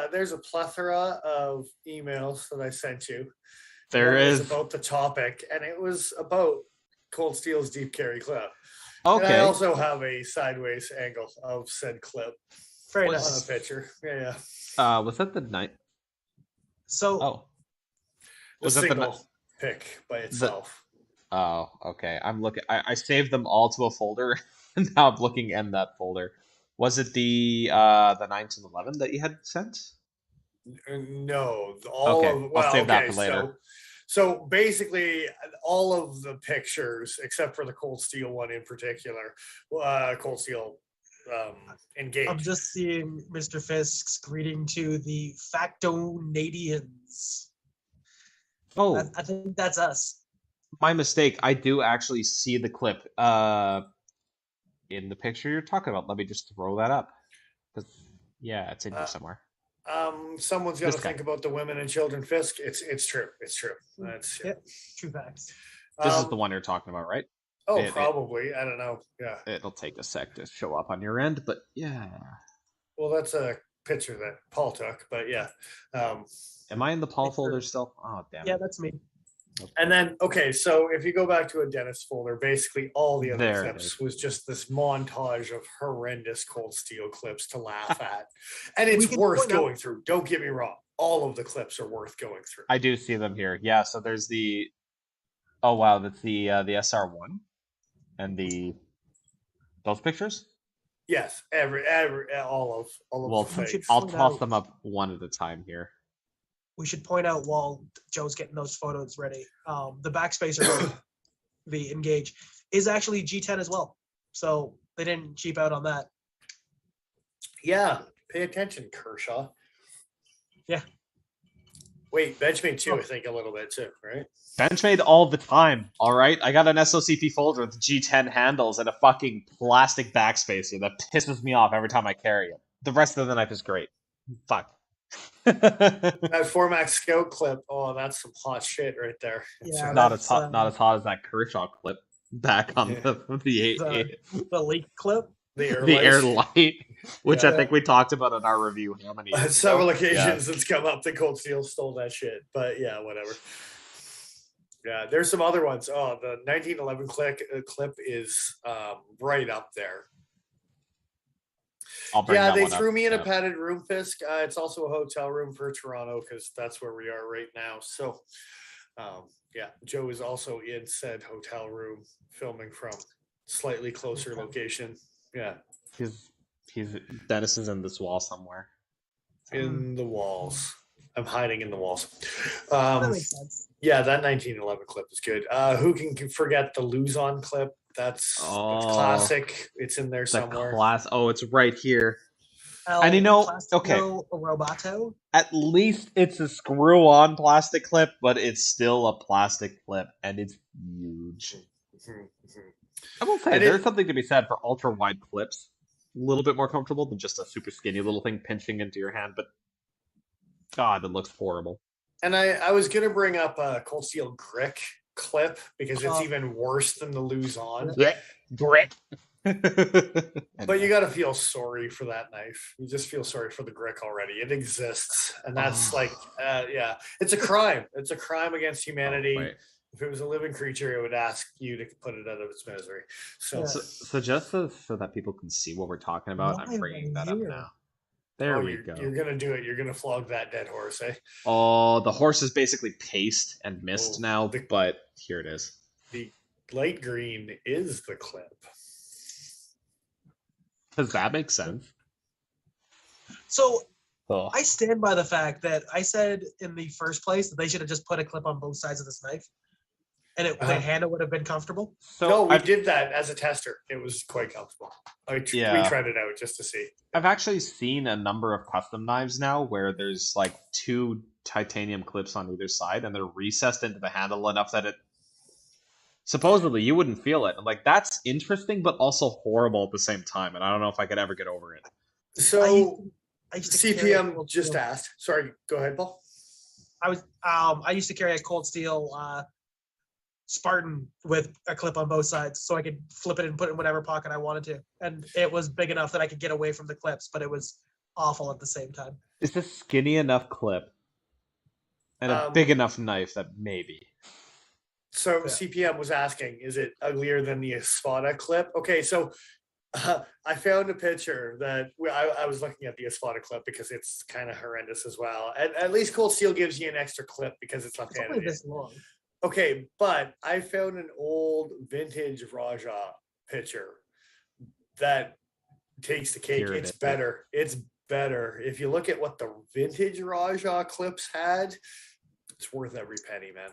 there's a plethora of emails that I sent you. There is about the topic, and it was about ColdSteel's deep carry clip. Okay. And I also have a sideways angle of said clip. Very on nice. a picture. Yeah. Was that the night? So. Was that the pic by itself? Okay. I'm looking. I saved them all to a folder, and now I'm looking in that folder. Was it the 1911 that you had sent? No, all Okay, of I'll well, save that okay, for later. so basically all of the pictures except for the ColdSteel one in particular, ColdSteel engage. I'm just seeing Mr. Fisk's greeting to the Factonadians. Oh, I think that's us. my mistake. I do actually see the clip in the picture you're talking about. Let me just throw that up. 'Cause, yeah, it's in here Uh, somewhere. Someone's got to This guy. think about the women and children. Fisk, it's true. It's true. That's yeah. Yep, true facts. This is the one you're talking about, right? Oh, probably. I don't know. Yeah. It'll take a sec to show up on your end, but yeah. Well, that's a picture that Paul took, but yeah. Am I in the Paul It's folder true. still? Oh, damn Yeah, it. that's me. And then, okay, so if you go back to a Dennis folder, basically all the other There it clips is. was just this montage of horrendous ColdSteel clips to laugh at. And We it's can worth point out- going through. Don't get me wrong. All of the clips are worth going through. I do see them here. Yeah, so there's the. Oh wow, that's the SR1 and those pictures. Yes, all of Well, the fakes. I'll point toss out- them up one at a time here. We should point out while Joe's getting those photos ready, the backspacer, the engage, is actually G10 as well. So they didn't cheap out on that. Yeah, pay attention, Kershaw. Yeah. Wait, Benchmade too, I think a little bit too, right? Benchmade all the time. All right, I got an SOCP folder with G10 handles and a fucking plastic backspacer that pisses me off every time I carry it. The rest of the knife is great. Fuck. That Formax Scout clip, oh, that's some hot shit right there. Yeah, not that's, as hot as that Kershaw clip back on the leak clip. the air light, which Yeah. I think we talked about in our review. How many? On years several ago? occasions it's come up the ColdSteel stole that shit, but yeah, whatever. Yeah, there's some other ones. Oh, the 1911 clip is right up there. I'll bring Yeah, that they one up. threw me in a Yeah. padded room, Fisk. It's also a hotel room for Toronto because that's where we are right now. So, yeah, Joe is also in said hotel room filming from slightly closer location. Yeah, He's Dennis is in this wall somewhere. in the walls. I'm hiding in the walls. That makes sense. Yeah, that 1911 clip is good. Who can forget the lose on clip? That's classic. It's in there somewhere. Oh, it's right here. El And you know, Plastico Roboto. At least it's a screw-on plastic clip, but it's still a plastic clip, and it's huge. Mhm, mhm. I will say, there's something to be said for ultra-wide clips. A little bit more comfortable than just a super skinny little thing pinching into your hand, but God, it looks horrible. And I was gonna bring up a ColdSteel Grick clip because it's Oh. even worse than the lose on. Grit. But you gotta feel sorry for that knife. You just feel sorry for the Grick already. It exists, and that's like, yeah, it's a crime. It's a crime against humanity. Wait. If it was a living creature, it would ask you to put it out of its misery. So, So just so that people can see what we're talking about, Why I'm bringing right that up here? now. There we you're, go. You're gonna do it. You're gonna flog that dead horse, eh? Oh, the horse is basically paste and mist Oh, now, but here it is. The light green is the clip. Does that make sense? So Oh. I stand by the fact that I said in the first place that they should have just put a clip on both sides of this knife, and the handle would have been comfortable. So No, we did that as a tester. It was quite comfortable. We Yeah. tried it out just to see. I've actually seen a number of custom knives now where there's like 2 titanium clips on either side, and they're recessed into the handle enough that it supposedly you wouldn't feel it. I'm like, that's interesting, but also horrible at the same time, and I don't know if I could ever get over it. So I used to carry a CPM Cold just Steel. asked. Sorry, go ahead, Paul. I used to carry a ColdSteel Spartan with a clip on both sides, so I could flip it and put it in whatever pocket I wanted to, and it was big enough that I could get away from the clips, but it was awful at the same time. It's a skinny enough clip and a big enough knife that maybe. So Yeah. CPM was asking, is it uglier than the Espada clip? Okay, so I found a picture that I was looking at the Espada clip because it's kind of horrendous as well. At least ColdSteel gives you an extra clip because it's It's only left-handed. this long. Okay, but I found an old vintage Raja picture that takes the cake. Here it It's is. better. It's better. If you look at what the vintage Raja clips had, it's worth every penny, man.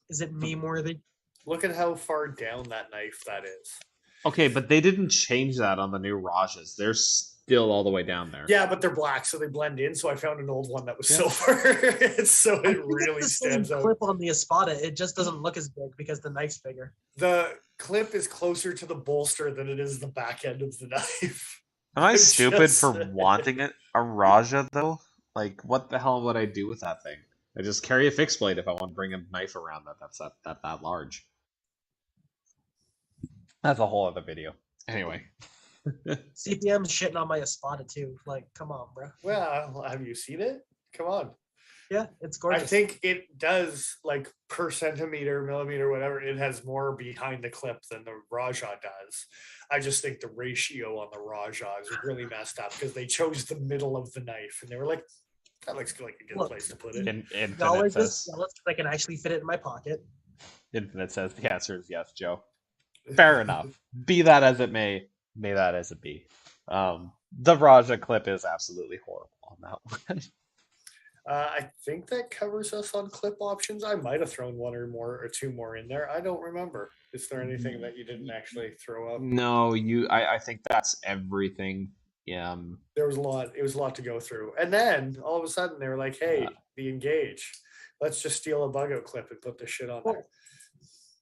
Is it meme worthy? Look at how far down that knife that is. Okay, but they didn't change that on the new Rajas. They're still all the way down there. Yeah, but they're black, so they blend in. So I found an old one that was Yeah. silver. So I it think really it's the same stands out. clip on the Espada. It just doesn't look as big because the knife's bigger. The clip is closer to the bolster than it is the back end of the knife. Am I I'm stupid just for saying. wanting it a Raja though? Like, what the hell would I do with that thing? I just carry a fixed blade if I want to bring a knife around that's that large. That's a whole other video. Anyway. CPM's shitting on my Espada too. Like, come on, bro. Well, have you seen it? Come on. Yeah, it's I gorgeous. think it does, like, per centimeter, millimeter, whatever, it has more behind the clip than the Raja does. I just think the ratio on the Raja is really messed up because they chose the middle of the knife and they were like, that looks like a good Look, place to put it. Infinite Dollars says, just jealous because I can actually fit it in my pocket. Infinite says the answer is yes, Joe. Fair enough. Be that as it may that as it be. The Raja clip is absolutely horrible on that one. I think that covers us on clip options. I might have thrown one or more or two more in there. I don't remember. Is there anything that you didn't actually throw up? No, I think that's everything. There was a lot. It was a lot to go through. And then all of a sudden they were like, hey, the Engage. Let's just steal a bug out clip and put this shit on there.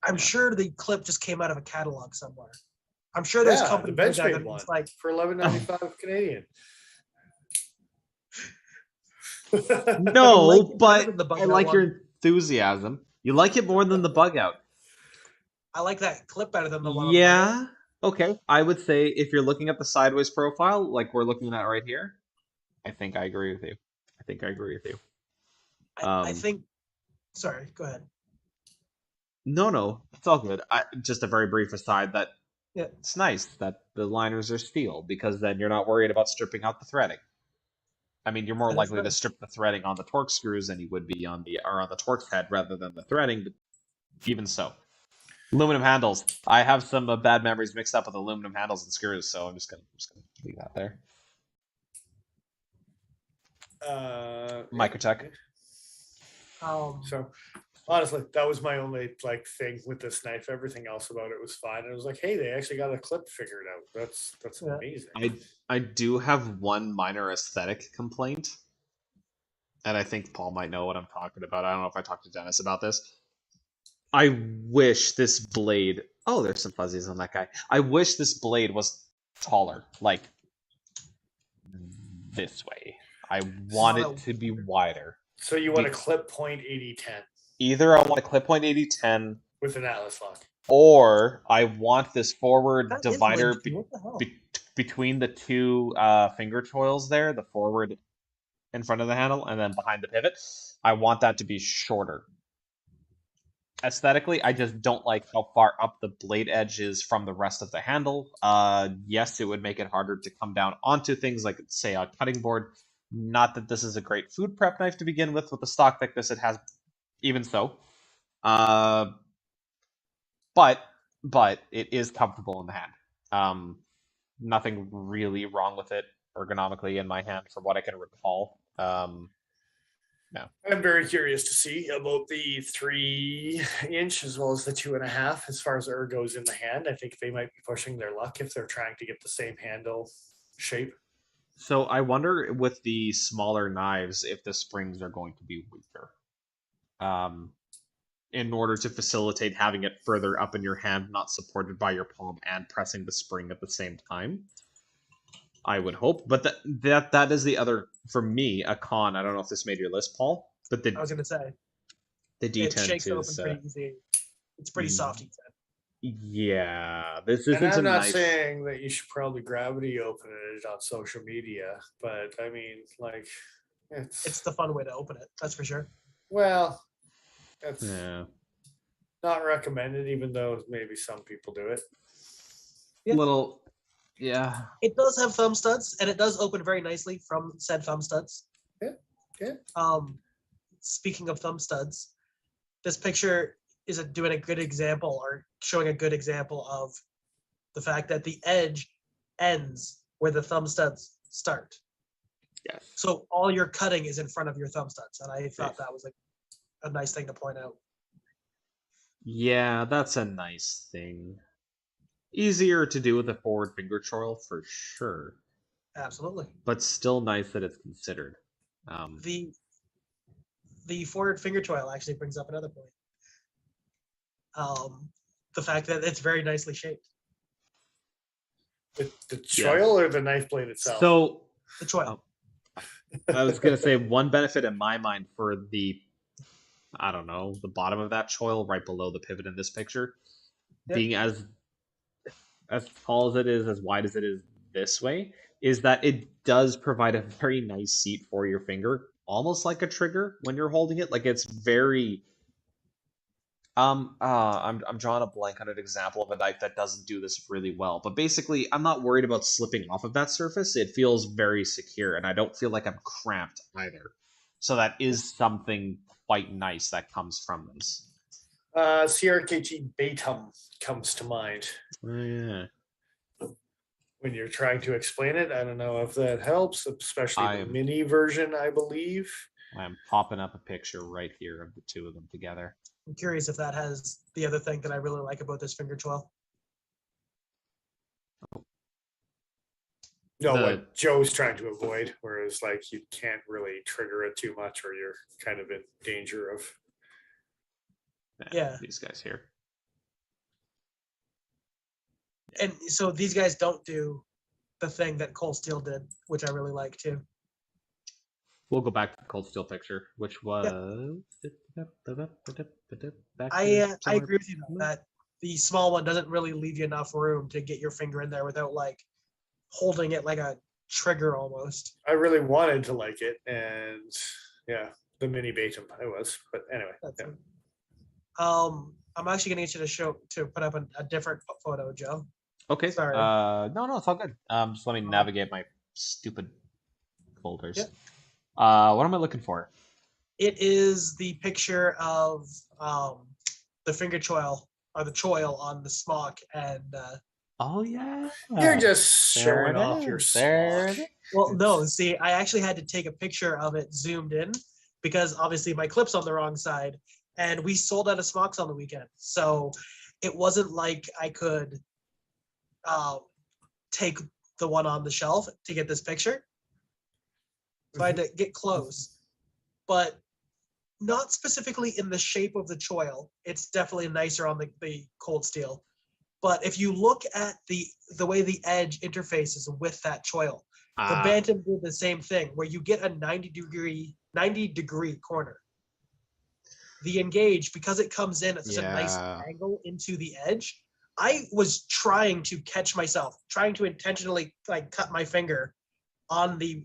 I'm sure the clip just came out of a catalog somewhere. I'm sure there's Yeah, the companies out there Benchmade that one it's like for $11.95 Canadian. No, like it better but than the bug I out like one. your enthusiasm. You like it more than the bug out. I like that clip better than the one on the bug out. Yeah. Okay. I would say if you're looking at the sideways profile, like we're looking at right here, I think I agree with you. I think. Sorry, go ahead. No, it's all good. Just a very brief aside that Yeah. it's nice that the liners are steel because then you're not worried about stripping out the threading. I mean, you're more That is likely to nice. strip the threading on the torque screws than you would be on the Torx head rather than the threading. But even so, aluminum handles. I have some bad memories mixed up with aluminum handles and screws, so I'm just gonna leave that there. Microtech. So honestly, that was my only thing with this knife. Everything else about it was fine. It was like, hey, they actually got a clip figured out. That's Yeah. amazing. I do have one minor aesthetic complaint, and I think Paul might know what I'm talking about. I don't know if I talked to Dennis about this. I wish this blade. Oh, there's some fuzzies on that guy. I wish this blade was taller, like this way. I want it to be wider. So you want a clip point 8010 Either I want a clip point 8010 with an Atlas lock, or I want this forward That is divider linky. What the hell? between the two finger coils there, the forward in front of the handle and then behind the pivot. I want that to be shorter. Aesthetically, I just don't like how far up the blade edge is from the rest of the handle. Yes, it would make it harder to come down onto things like, say, a cutting board. Not that this is a great food prep knife to begin with the stock thickness it has, even so. But it is comfortable in the hand. Nothing really wrong with it ergonomically in my hand from what I can recall. No. I'm very curious to see about the 3-inch as well as the 2.5 as far as ergos in the hand. I think they might be pushing their luck if they're trying to get the same handle shape. So I wonder with the smaller knives if the springs are going to be weaker. In order to facilitate having it further up in your hand, not supported by your palm and pressing the spring at the same time. I would hope, but that is the other, for me, a con. I don't know if this made your list, Paul, but I was gonna say the it D10 shakes open is pretty easy. It's pretty soft. He said. yeah. This And isn't I'm a not knife. saying that you should probably gravity open it on social media, but I mean, It's the fun way to open it. That's for sure. well, it's Yeah. not recommended, even though maybe some people do it. Yeah. Little. Yeah. It does have thumb studs, and it does open very nicely from said thumb studs. Yeah. Speaking of thumb studs, this picture is doing a good example or showing a good example of the fact that the edge ends where the thumb studs start. Yes. So all your cutting is in front of your thumb studs, and I thought that was a nice thing to point out. Yeah, that's a nice thing. Easier to do with a forward finger choil for sure, Absolutely. but still nice that it's considered. The forward finger choil actually brings up another point. The fact that it's very nicely shaped. The choil or the knife blade itself? So The choil. I was gonna say one benefit in my mind for the, I don't know, the bottom of that choil right below the pivot in this picture, being as tall as it is, as wide as it is this way, is that it does provide a very nice seat for your finger, almost like a trigger when you're holding it. Like it's very I'm drawing a blank on an example of a knife that doesn't do this really well. But basically, I'm not worried about slipping off of that surface. It feels very secure, and I don't feel like I'm cramped either. So that is something quite nice that comes from this. CRKT Batum comes to mind Oh, yeah. when you're trying to explain it. I don't know if that helps, especially the mini version, I believe. I'm popping up a picture right here of the two of them together. I'm curious if that has the other thing that I really like about this finger choil. No, what Joe's trying to avoid, whereas like you can't really trigger it too much or you're kind of in danger of. Yeah. These guys here. And so these guys don't do the thing that ColdSteel did, which I really like too. We'll go back to the ColdSteel picture, which was. I agree with you though, that the small one doesn't really leave you enough room to get your finger in there without like holding it like a trigger almost. I really wanted to like it, and yeah, the mini Batum I was, but anyway. Yeah. I'm actually gonna get you to put up a different photo, Joe. Okay. Sorry. No, it's all good. Just let me navigate my stupid folders. Yep. What am I looking for? It is the picture of the finger choil or the choil on the smock, and oh yeah, you're just showing off your smock. Well, no, see, I actually had to take a picture of it zoomed in because obviously my clip's on the wrong side, and we sold out of smocks on the weekend, so it wasn't like I could take the one on the shelf to get this picture. So I had to get close, but not specifically in the shape of the choil. It's definitely nicer on the ColdSteel. But if you look at the way the edge interfaces with that choil, the Bantam did the same thing, where you get a 90 degree corner. The Engage, because it comes in at such a nice angle into the edge, I was trying to catch myself, trying to intentionally like cut my finger on the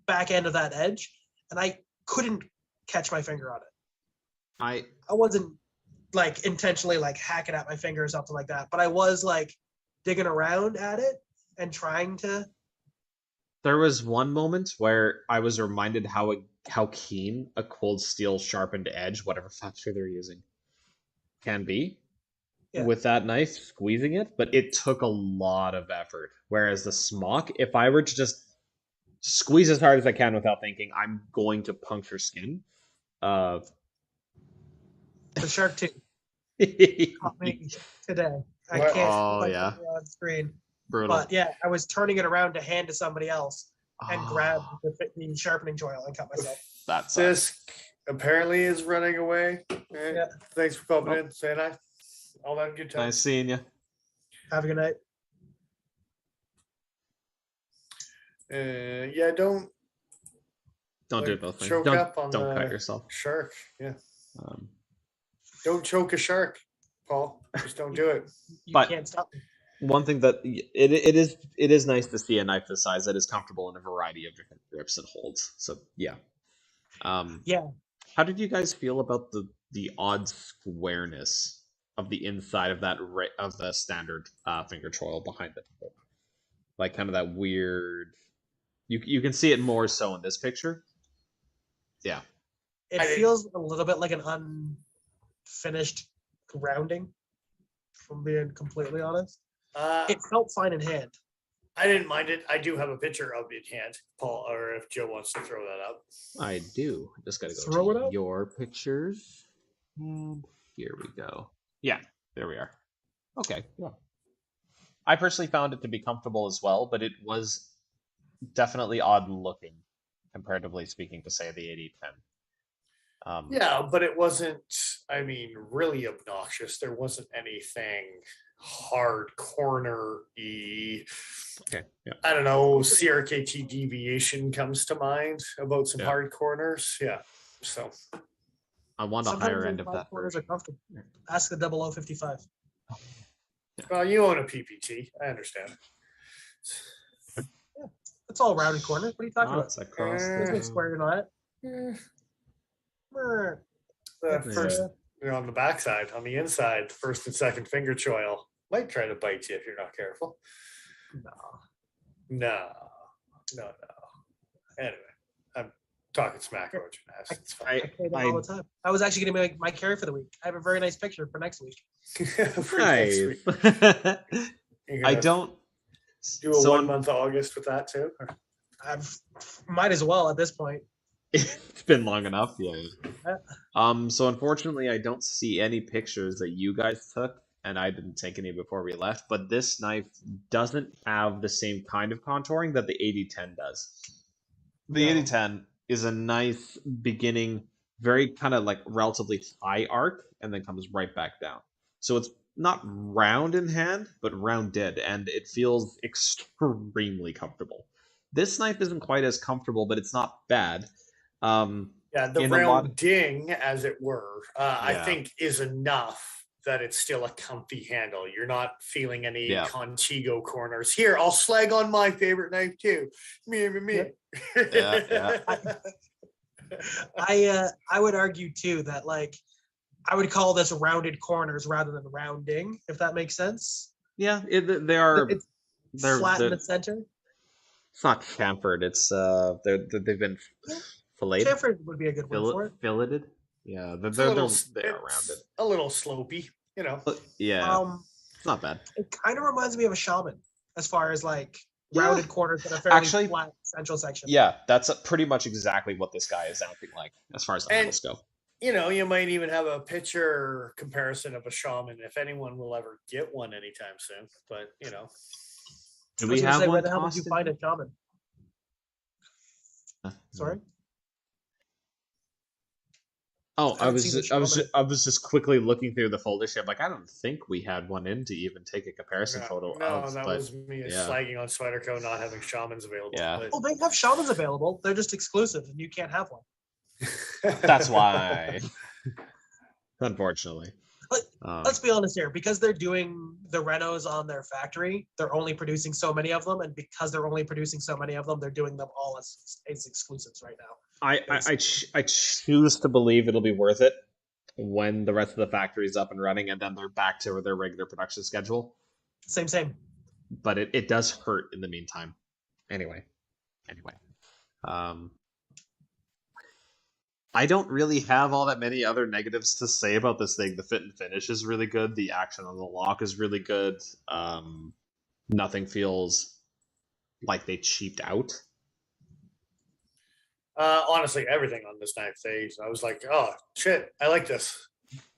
back end of that edge, and I couldn't catch my finger on it. I wasn't like intentionally like hacking at my finger or something like that, but I was like digging around at it and trying to. There was one moment where I was reminded how keen a ColdSteel sharpened edge, whatever factory they're using, can be. Yeah. With that knife, squeezing it, but it took a lot of effort. Whereas the smock, if I were to just squeeze as hard as I can without thinking, I'm going to puncture skin. The shark too caught me today. I can't put it on screen. Brutal. But yeah, I was turning it around to hand to somebody else and grabbed the sharpening choil and cut myself. This apparently is running away. Yeah. Thanks for coming in. Saying hi. All that good time. Nice seeing you. Have a good night. Yeah, don't do it both ways. Choke up on don't cut yourself. Shark. Yeah. Don't choke a shark, Paul. Just don't do it. You can't stop me. One thing that it is nice to see a knife this size that is comfortable in a variety of different grips and holds. So yeah. Yeah. How did you guys feel about the odd squareness of the inside of that of the standard finger choil behind it? Like kind of that weird. You can see it more so in this picture. Yeah. It feels a little bit like an unfinished rounding, from being completely honest. It felt fine in hand. I didn't mind it. I do have a picture of it in hand, Paul, or if Joe wants to throw that up. I do. Just gotta go Throw it to up. your pictures. And here we go. Yeah, there we are. Okay, yeah. I personally found it to be comfortable as well, but it was definitely odd looking, comparatively speaking, to say the 8010. Yeah, but it wasn't, I mean, really obnoxious. There wasn't anything hard corner-y. Okay, yeah. I don't know, CRKT deviation comes to mind about some Yeah. hard corners. Yeah. So I want a Sometimes higher those end of hard that corners are version. comfortable. Ask the 0055. well, you own a PPT. I understand. It's all rounded corners. What are you talking Dots about? across There's no the square in that. Eh, It's, the first, on the backside, on the inside, first and second finger choil might try to bite you if you're not careful. No. Anyway, I'm talking smack about your ass. It's I fine. play them all the time. I was actually going to make my carry for the week. I have a very nice picture for next week. For next Nice. week. You're I gonna don't. do a so 1 month August with that too. Or- I might as well at this point. It's been long enough. Yeah. Yeah. So unfortunately, I don't see any pictures that you guys took, and I didn't take any before we left. But this knife doesn't have the same kind of contouring that the 8010 does. The No. 8010 is a nice beginning, very kind of like relatively high arc, and then comes right back down. So it's not round in hand, but rounded, and it feels extremely comfortable. This knife isn't quite as comfortable, but it's not bad. Yeah, the In a lot, round ding, as it were, I Yeah. think is enough that it's still a comfy handle. You're not feeling any Yeah. Contigo corners. Here, I'll slag on my favorite knife too. Me. Yeah. I would argue too that like I would call this rounded corners rather than rounding, if that makes sense. yeah, they are. It's flat in the center. It's not chamfered. It's they've been filleted, Chamfered would be a good word for it. filleted. Yeah, It's a little, they are rounded. a little slopey, you know. But yeah, it's not bad. It kind of reminds me of a shaman as far as like Yeah. rounded corners that are fairly Actually, flat central section. Yeah, that's pretty much exactly what this guy is acting like, as far as the handles go. You know, you might even have a picture comparison of a shaman if anyone will ever get one anytime soon. But you know, Do I was we gonna have say, one where the hell did you tossed find in? a shaman? Sorry. Oh, I haven't seen the shaman. I was just quickly looking through the folder sheet. I'm like, I don't think we had one in to even take a comparison photo no, of. that but was me yeah. slagging on Spyderco not having shamans available. Yeah. But Well, they have shamans available. They're just exclusive, and you can't have one. That's why. Unfortunately. Let's be honest here. Because they're doing the renos on their factory, they're only producing so many of them, and because they're only producing so many of them, they're doing them all as exclusives right now. I choose to believe it'll be worth it when the rest of the factory is up and running, and then they're back to their regular production schedule. Same. But it does hurt in the meantime. Anyway, I don't really have all that many other negatives to say about this thing. The fit and finish is really good. The action on the lock is really good. Nothing feels like they cheaped out. honestly, everything on this knife, I was like, oh shit, I like this.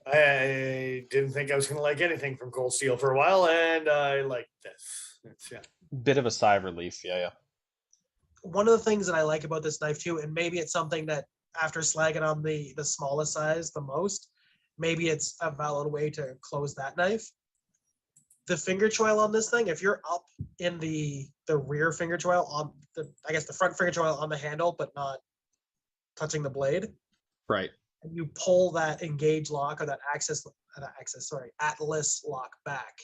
I didn't think I was gonna like anything from ColdSteel for a while, and I like this. Bit of a sigh of relief, yeah. One of the things that I like about this knife too, and maybe it's something that after slagging on the smallest size the most, maybe it's a valid way to close that knife. The finger choil on this thing, if you're up in the rear finger choil on the front finger choil on the handle, but not touching the blade, Right. and you pull that engage lock or that Atlas lock back,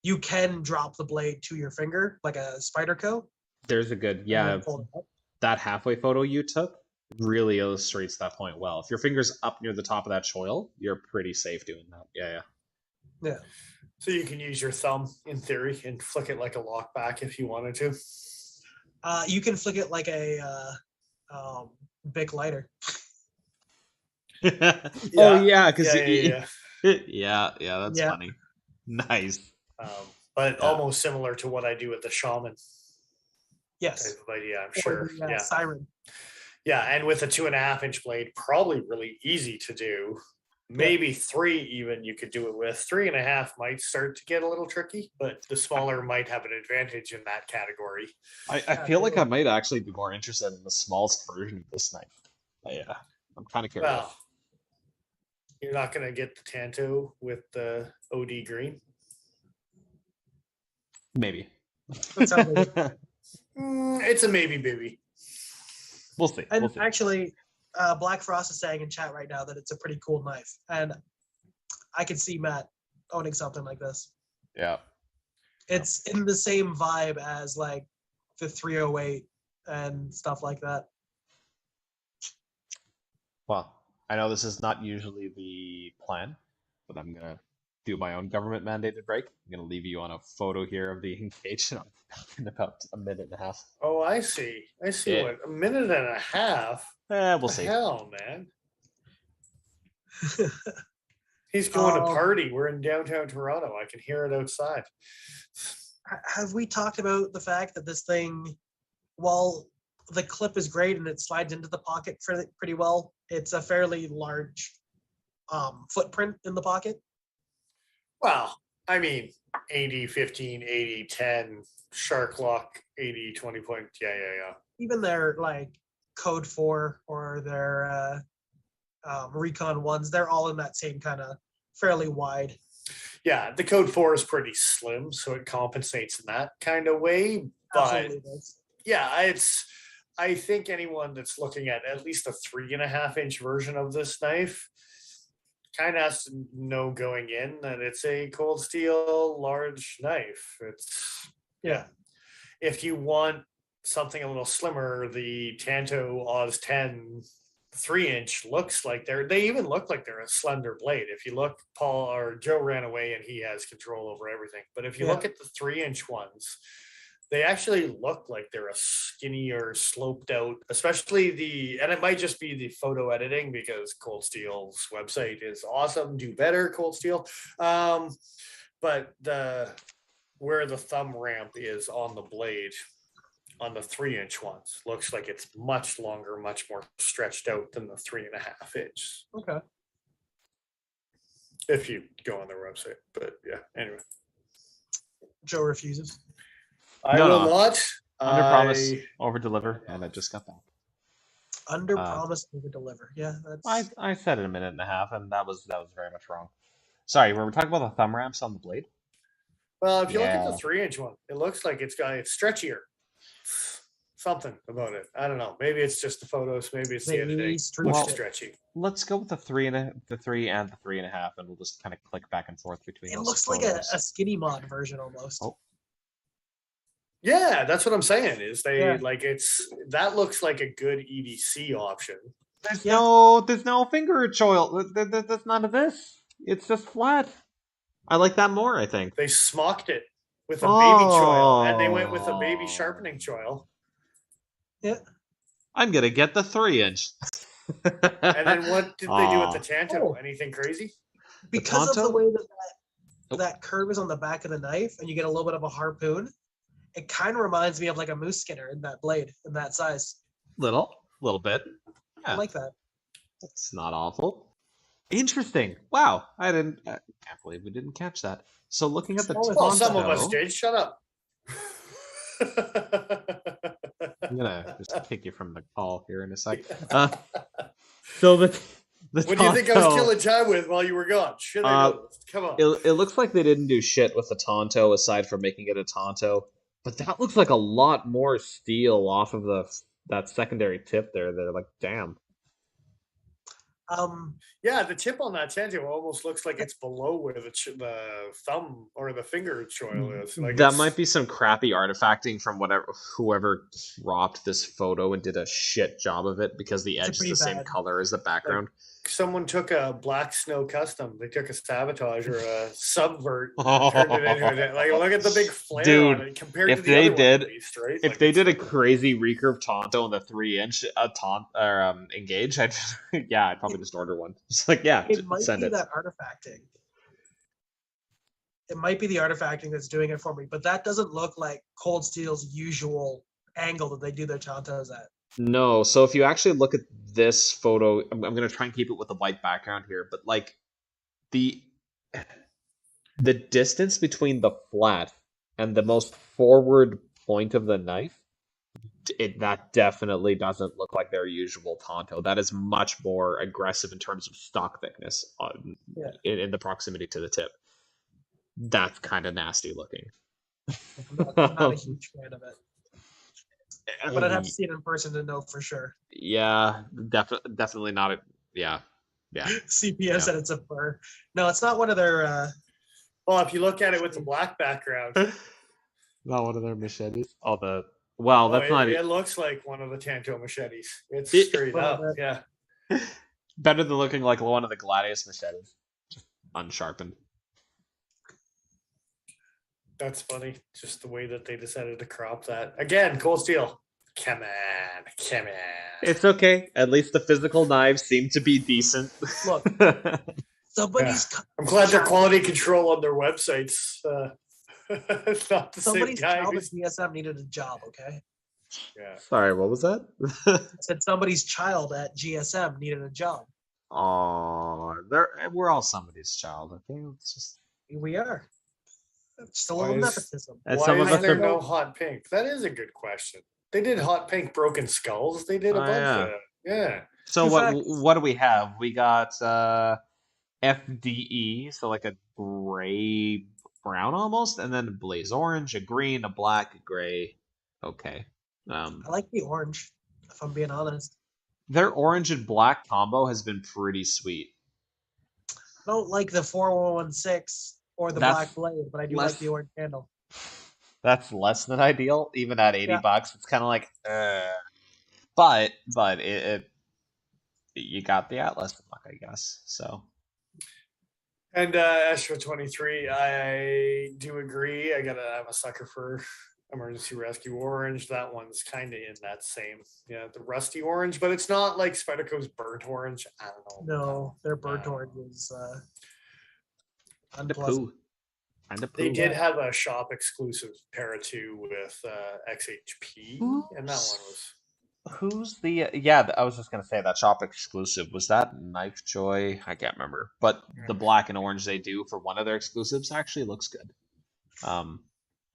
you can drop the blade to your finger like a Spyderco. There's a good, that halfway photo you took really illustrates that point well. If your finger's up near the top of that choil, you're pretty safe doing that. Yeah. So you can use your thumb in theory and flick it like a lock back if you wanted to. You can flick it like a Bic lighter. Oh yeah, because yeah. yeah, that's funny. Nice. but Yeah. almost similar to what I do with the shaman Yes. type of idea. I'm Or sure. the, Yeah. Siren. Yeah, and with a 2.5-inch blade, probably really easy to do. Maybe 3 even you could do it with. 3.5 might start to get a little tricky, but the smaller might have an advantage in that category. I feel like I might actually be more interested in the smallest version of this knife. Yeah, I'm kind of curious. Well, you're not going to get the Tanto with the OD green. Maybe. That sounds like it. It's a maybe, baby. We'll see. And We'll see. actually, Black Frost is saying in chat right now that it's a pretty cool knife, and I could see Matt owning something like this. Yeah. It's in the same vibe as like the 308 and stuff like that. Well, I know this is not usually the plan, but I'm gonna do my own government mandated break. I'm gonna leave you on a photo here of the engaged in about a minute and a half. Oh, I see. I see. Yeah. What, a minute and a half? We'll The see. hell, man. He's going to party. We're in downtown Toronto. I can hear it outside. Have we talked about the fact that this thing, while the clip is great and it slides into the pocket pretty well, it's a fairly large footprint in the pocket? Well, I mean, 80-15, 80-10, shark lock, 80-20 point. Yeah. Even their like Code 4 or their Recon ones, they're all in that same kind of fairly wide. Yeah, the Code 4 is pretty slim, so it compensates in that kind of way. But Absolutely does. yeah, I think anyone that's looking at least a 3.5-inch version of this knife kind of has to know going in that it's a ColdSteel large knife. It's Yeah. If you want something a little slimmer, the Tanto Oz 10 3-inch looks like they even look like they're a slender blade. If you look, Paul or Joe ran away and he has control over everything. But if you look at the 3-inch ones, they actually look like they're a skinnier, sloped out, especially and it might just be the photo editing because ColdSteel's website is awesome. Do better, ColdSteel. But where the thumb ramp is on the blade, on the 3-inch ones, looks like it's much longer, much more stretched out than the 3.5-inch. Okay. If you go on their website. But yeah, anyway. Joe refuses. I will not. Under promise, over deliver, and I just got back. Under promise, over deliver. Yeah, that's. I said it a minute and a half, and that was very much wrong. Sorry, were we talking about the thumb ramps on the blade? Well, if you look at the 3-inch one, it looks like it's stretchier. Something about it. I don't know. Maybe it's just the photos. Maybe it's the editing. Looks stretchy. Let's go with the 3 and the 3.5, and we'll just kind of click back and forth between. It looks like a skinny mod version almost. Oh. Yeah, that's what I'm saying. Is that looks like a good EDC option. There's no finger choil. There's none of this. It's just flat. I like that more, I think. They smocked it with a baby choil, and they went with a baby sharpening choil. Yeah. I'm gonna get the 3-inch. And then what did they do with the Tanto? Anything crazy? Because of the way that curve is on the back of the knife, and you get a little bit of a harpoon, it kind of reminds me of like a moose skinner in that blade, in that size. Little bit. Yeah. I like that. That's not awful. Interesting. Wow, I can't believe we didn't catch that. So looking at the Tonto, some of us did. Shut up. I'm gonna just kick you from the call here in a sec. So the what do you think I was killing time with while you were gone? Shit, come on. It looks like they didn't do shit with the Tonto aside from making it a Tonto, but that looks like a lot more steel off of that secondary tip there. They're like, damn. Yeah, the tip on that Tanto almost looks like it's below where the thumb or the finger choil is. Like that might be some crappy artifacting from whoever cropped this photo and did a shit job of it because the edge is the same color as the background. Someone took a Black Snow custom. They took a Sabotage or a Subvert, turned it into it. Like, look at the big flare on it compared to the other one at least, right? If they did a crazy recurve Tonto in the 3-inch Engage, I'd probably just order one. Just like, it might send be it. that artifacting. It might be the artifacting that's doing it for me, but that doesn't look like ColdSteel's usual angle that they do their Tantos at. No, so if you actually look at this photo, I'm gonna try and keep it with a white background here, but like the distance between the flat and the most forward point of the knife, that definitely doesn't look like their usual Tonto. That is much more aggressive in terms of stock thickness in the proximity to the tip. That's kind of nasty looking. I'm not a huge fan of it. But I'd have to see it in person to know for sure. Yeah, definitely not. Yeah. CPS said it's a fur. No, it's not one of their. Well, if you look at it with the black background, not one of their machetes. That's not. It looks like one of the Tanto machetes. It's straight up, yeah. Better than looking like one of the Gladius machetes, just unsharpened. That's funny. Just the way that they decided to crop that. Again, ColdSteel. Come on. It's okay. At least the physical knives seem to be decent. Look, somebody's. Yeah. I'm glad their quality control on their websites. Not the Somebody's same guy. child at GSM needed a job. Okay. Yeah. Sorry, what was that? I said somebody's child at GSM needed a job. Oh, we're all somebody's child. Okay, it's just we are. Just a little nepotism. Why is there no hot pink? That is a good question. They did hot pink broken skulls. They did a bunch of it. Yeah. So what do we have? We got FDE, so like a gray brown almost, and then a blaze orange, a green, a black, a gray. Okay. I like the orange, if I'm being honest. Their orange and black combo has been pretty sweet. I don't like the 4116 or the black blade, but I do like the orange handle. That's less than ideal, even at $80. It's kind of like, but it you got the Atlas luck, I guess. So. And as for 23, I do agree. I'm a sucker for Emergency Rescue Orange. That one's kind of in that same, the rusty orange, but it's not like Spyderco's burnt orange. I don't know. No, their burnt orange is unpleasant. They did have a shop exclusive pair of two with XHP, and that one was. Who's the? I was just gonna say that shop exclusive was that Knife Joy. I can't remember, but the black and orange they do for one of their exclusives actually looks good.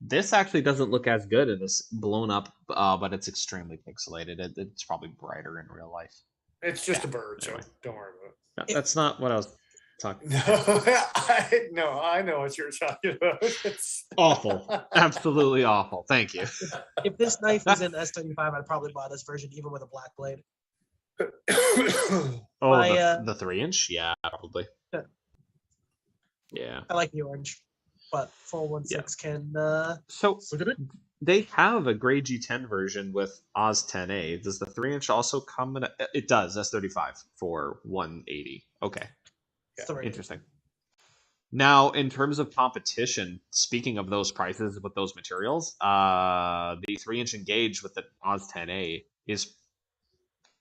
This actually doesn't look as good in this blown up, but it's extremely pixelated. It's probably brighter in real life. It's just a bird, so don't worry about it. That's not what I was talking about. I know what you're talking about. It's awful. Absolutely awful. Thank you. If this knife was in S35, I'd probably buy this version even with a black blade. The 3-inch? Yeah, probably. Yeah. I like the orange, but 416 can so look at it. They have a gray G10 version with Oz 10A. Does the 3-inch also come in? It does. S35 for 180. Okay. Interesting. Now, in terms of competition, speaking of those prices with those materials, the 3-inch Engage with the Oz 10A is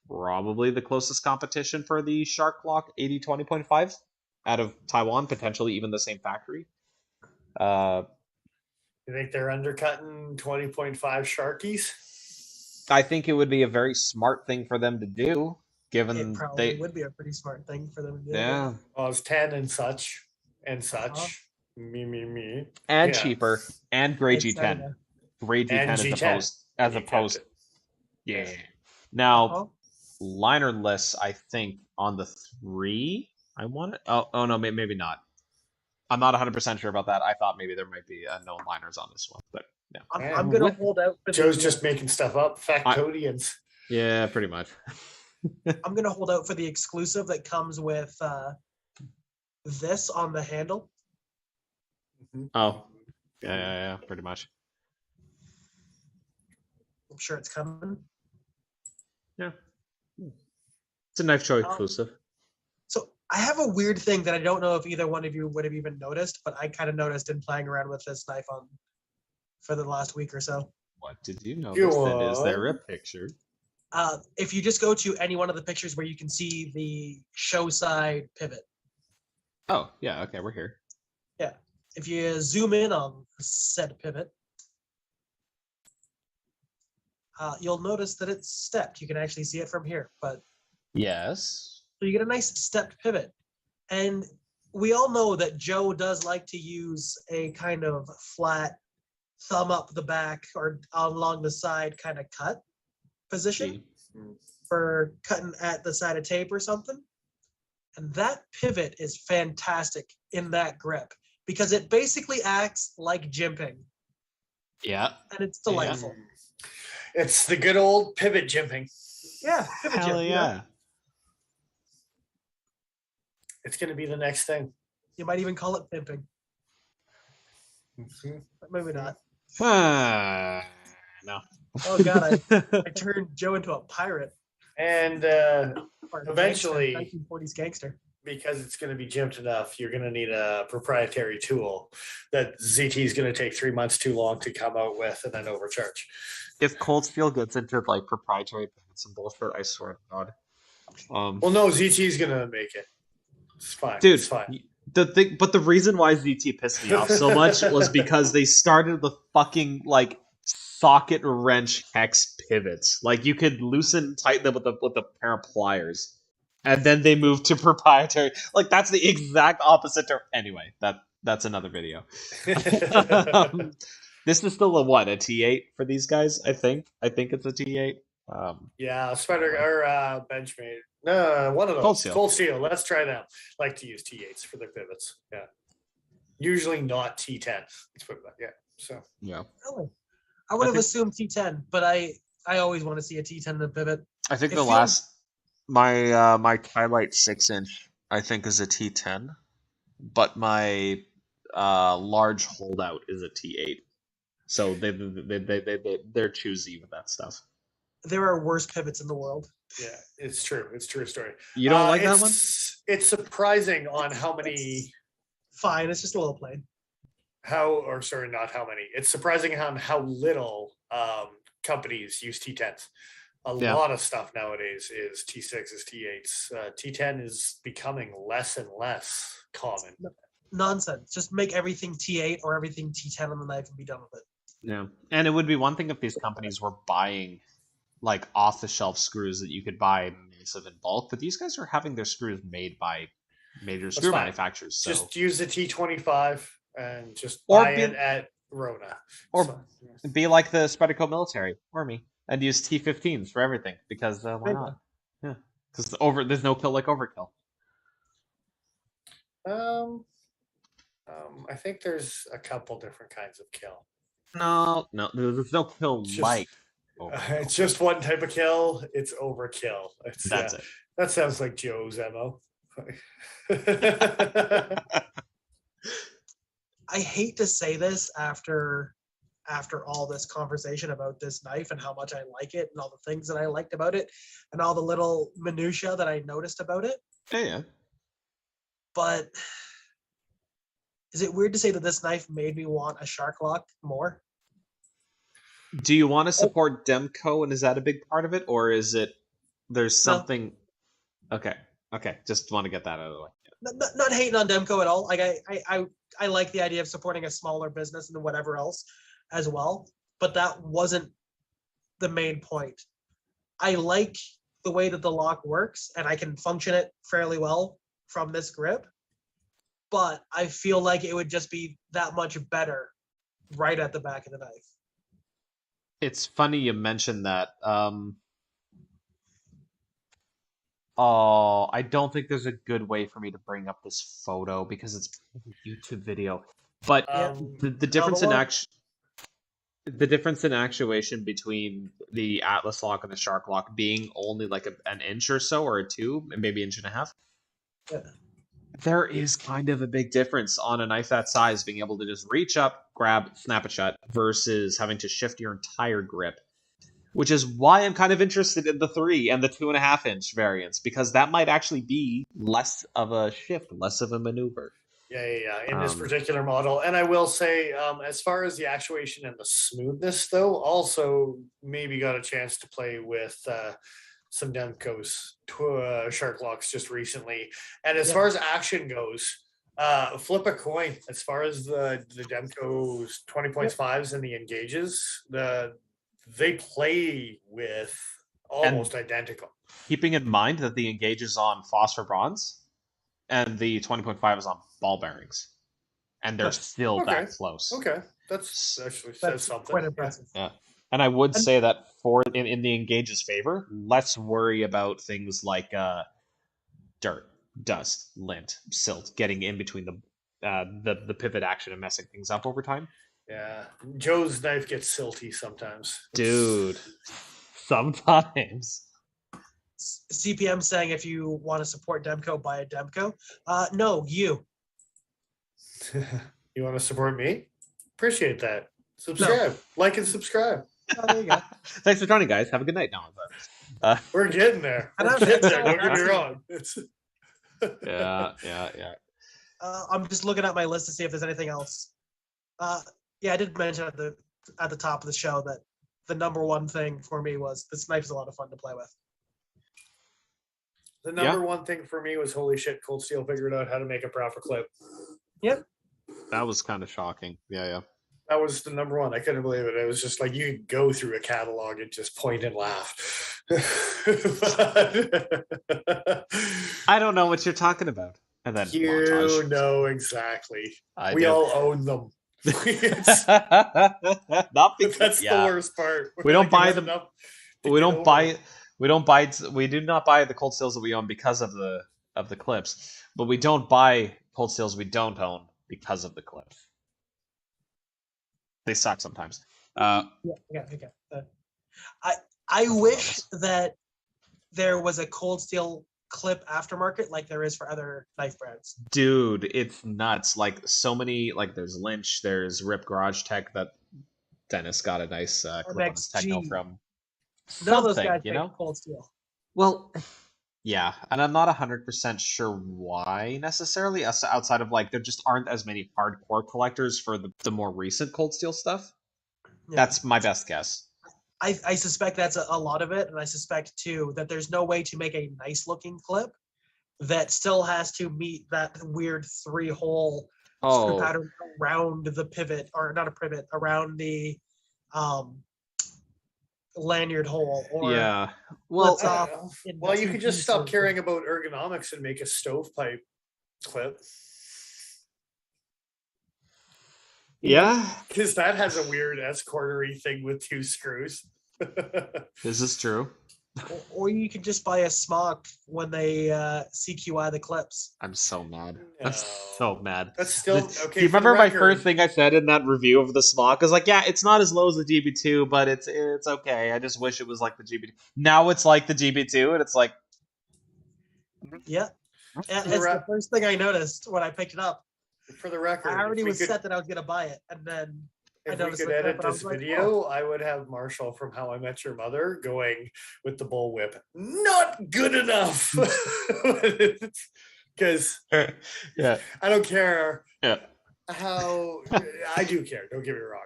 probably the closest competition for the Shark Lock 80-20.5 out of Taiwan, potentially even the same factory. You think they're undercutting 20.5 Sharkies? I think it would be a very smart thing for them to do. Given it probably would be a pretty smart thing for them to do. Yeah. Well, it's 10 and such. Me. And cheaper. And gray G10. Gray G10 as opposed. Yeah. Now, linerless, I think, on the 3. I want it. Oh no, maybe not. I'm not 100% sure about that. I thought maybe there might be no liners on this one, but yeah. I'm going to hold out for Joe's just making stuff up. Factodians. Yeah, pretty much. I'm going to hold out for the exclusive that comes with this on the handle. Oh, yeah, pretty much. I'm sure it's coming. Yeah. It's a Knife Joy exclusive. So I have a weird thing that I don't know if either one of you would have even noticed, but I kind of noticed in playing around with this knife for the last week or so. What did you notice? Then is there a picture? If you just go to any one of the pictures where you can see the show side pivot. Oh, yeah, okay, we're here. Yeah. if you zoom in on said pivot, you'll notice that it's stepped. You can actually see it from here, but Yes. so you get a nice stepped pivot. And we all know that Joe does like to use a kind of flat thumb up the back or along the side kind of cut position for cutting at the side of tape or something. And that pivot is fantastic in that grip because it basically acts like jimping. Yeah. And it's delightful. It's the good old pivot jimping. Yeah, pivot Hell jimp, yeah. you know? It's going to be the next thing. You might even call it pimping. But maybe not. No. Oh god, I turned Joe into a pirate. And Or a eventually, gangster, 1940s gangster. because it's going to be jimped enough, you're going to need a proprietary tool that ZT is going to take 3 months too long to come out with and then overcharge. If ColdSteel gets into like proprietary some bullshit, I swear to God. Well, no, ZT is going to make it. It's fine. Dude, it's fine. the reason why ZT pissed me off so much was because they started with fucking like socket wrench hex pivots. Like you could loosen and tighten them with a pair of pliers. And then they moved to proprietary. Like that's the exact opposite anyway, that's another video. This is still a T8 for these guys, I think. I think it's a T8. Yeah, Spider or Benchmade. No, one of those. ColdSteel. ColdSteel. Let's try them. Like to use T8s for their pivots. Yeah. Usually not T10. Let's put it back. Yeah. So. Yeah. Really? I would have assumed T10, but I always want to see a T10 in the pivot. I think It the feels- last my Twilight 6-inch I think is a T10, but my large holdout is a T8. So they're choosy with that stuff. There are worse pivots in the world. Yeah, it's true. It's a true story. You don't like that one? It's surprising on how many. Fine, it's just a little plain. Not how many. It's surprising on how little companies use T10s. A lot of stuff nowadays is T6s, T8s. T10 is becoming less and less common. Nonsense. Just make everything T8 or everything T10 on the knife and be done with it. Yeah, and it would be one thing if these companies were buying like off-the-shelf screws that you could buy massive in bulk, but these guys are having their screws made by major screw manufacturers. So. Just use the T25 and just buy it at Rona. Or be like the Spedico military, or me, and use T15s for everything, because why not? Yeah, because there's no kill like overkill. I think there's a couple different kinds of kill. No, there's no kill like. It's just one type of kill. It's overkill. That's it. That sounds like Joe's MO. I hate to say this after all this conversation about this knife and how much I like it and all the things that I liked about it and all the little minutia that I noticed about it. Yeah. But is it weird to say that this knife made me want a shark lock more? Do you want to support Demco, and is that a big part of it, or is it there's something? No. Okay, just want to get that out of the way. Not hating on Demco at all. Like I like the idea of supporting a smaller business and whatever else as well, but that wasn't the main point. I like the way that the lock works, and I can function it fairly well from this grip, but I feel like it would just be that much better right at the back of the knife. It's funny you mentioned that. Oh, I don't think there's a good way for me to bring up this photo because it's a YouTube video. But the difference in the difference in actuation between the Atlas lock and the Shark lock being only like an inch or so, or a 2, maybe inch and a half. Yeah. There is kind of a big difference on a knife that size, being able to just reach up, grab, snap it shut, versus having to shift your entire grip. Which is why I'm kind of interested in the 3 and the 2.5 inch variants, because that might actually be less of a shift, less of a maneuver. Yeah. In this particular model. And I will say, as far as the actuation and the smoothness, though, also maybe got a chance to play with some Demco's Shark locks just recently. And as far as action goes, Flip a coin. As far as the Demco's 20.5s and the engages, they play with almost identical. Keeping in mind that the Engage is on phosphor bronze, and the 20.5 is on ball bearings, and they're still that close. Okay, that's actually says That's something. quite impressive. Yeah. And I would And- say that for in the Engage's favor, let's worry about things like dirt, dust, lint, silt getting in between the pivot action and messing things up over time. Yeah, Joe's knife gets silty sometimes. Dude, sometimes. CPM saying if you want to support Demco, buy a Demco. No, you. You want to support me? Appreciate that. Subscribe, like, and subscribe. Oh, there you go. Thanks for joining, guys. Have a good night now. We're getting there. And We're I'm getting there. excited. Don't get me That's- wrong. It's Yeah. I'm just looking at my list to see if there's anything else. Yeah, I did mention at the top of the show that the number one thing for me was this knife is a lot of fun to play with. the number one thing for me was holy shit, ColdSteel figured out how to make a proper clip. That was kind of shocking. Yeah. That was the number one. I couldn't believe it. It was just like you could go through a catalog and just point and laugh. I don't know what you're talking about. And then You montage. know exactly. I We did. all own them. Not because That's the worst part. We don't buy them. enough to We get don't over buy. it. We do not buy the cold steels that we own because of the clips, but we don't buy cold steels we don't own because of the clips. They suck sometimes. Okay. I wish that there was a ColdSteel clip aftermarket like there is for other knife brands. Dude, it's nuts. Like so many. Like there's Lynch. There's Rip Garage Tech that Dennis got a nice clip on his Techno MXG. from. None of those Something, guys you make know. ColdSteel. Well, yeah, and I'm not 100% sure why necessarily, outside of like there just aren't as many hardcore collectors for the more recent Cold Steel stuff. Yeah. That's my best guess. I suspect that's a lot of it, and I suspect too that there's no way to make a nice looking clip that still has to meet that weird 3-hole screw Oh, pattern around the pivot, or not a pivot, around the lanyard hole. Or yeah. Well, Let's, I don't know. in Well, the you two could just stop pieces. caring about ergonomics and make a stovepipe clip. yeah, Because that has a weird S-cordery thing with 2 screws. this is true. or you can just buy a smock when they CQI the clips. I'm so mad. No. I'm so mad. That's still Do okay. you for the remember my record, first thing I said in that review of the Smock? I was like, yeah, it's not as low as the GB2, but it's okay. I just wish it was like the GB2. Now it's like the GB2, and it's like, Yeah. And For the it's re- the first thing I noticed when I picked it up. For the record, I already if we was could, set that I was gonna buy it, and then I if we noticed could the clip, edit and I this was like, video, I would have Marshall from How I Met Your Mother going with the bullwhip. Not good enough. Because yeah, I don't care yeah. how I do care. Don't get me wrong.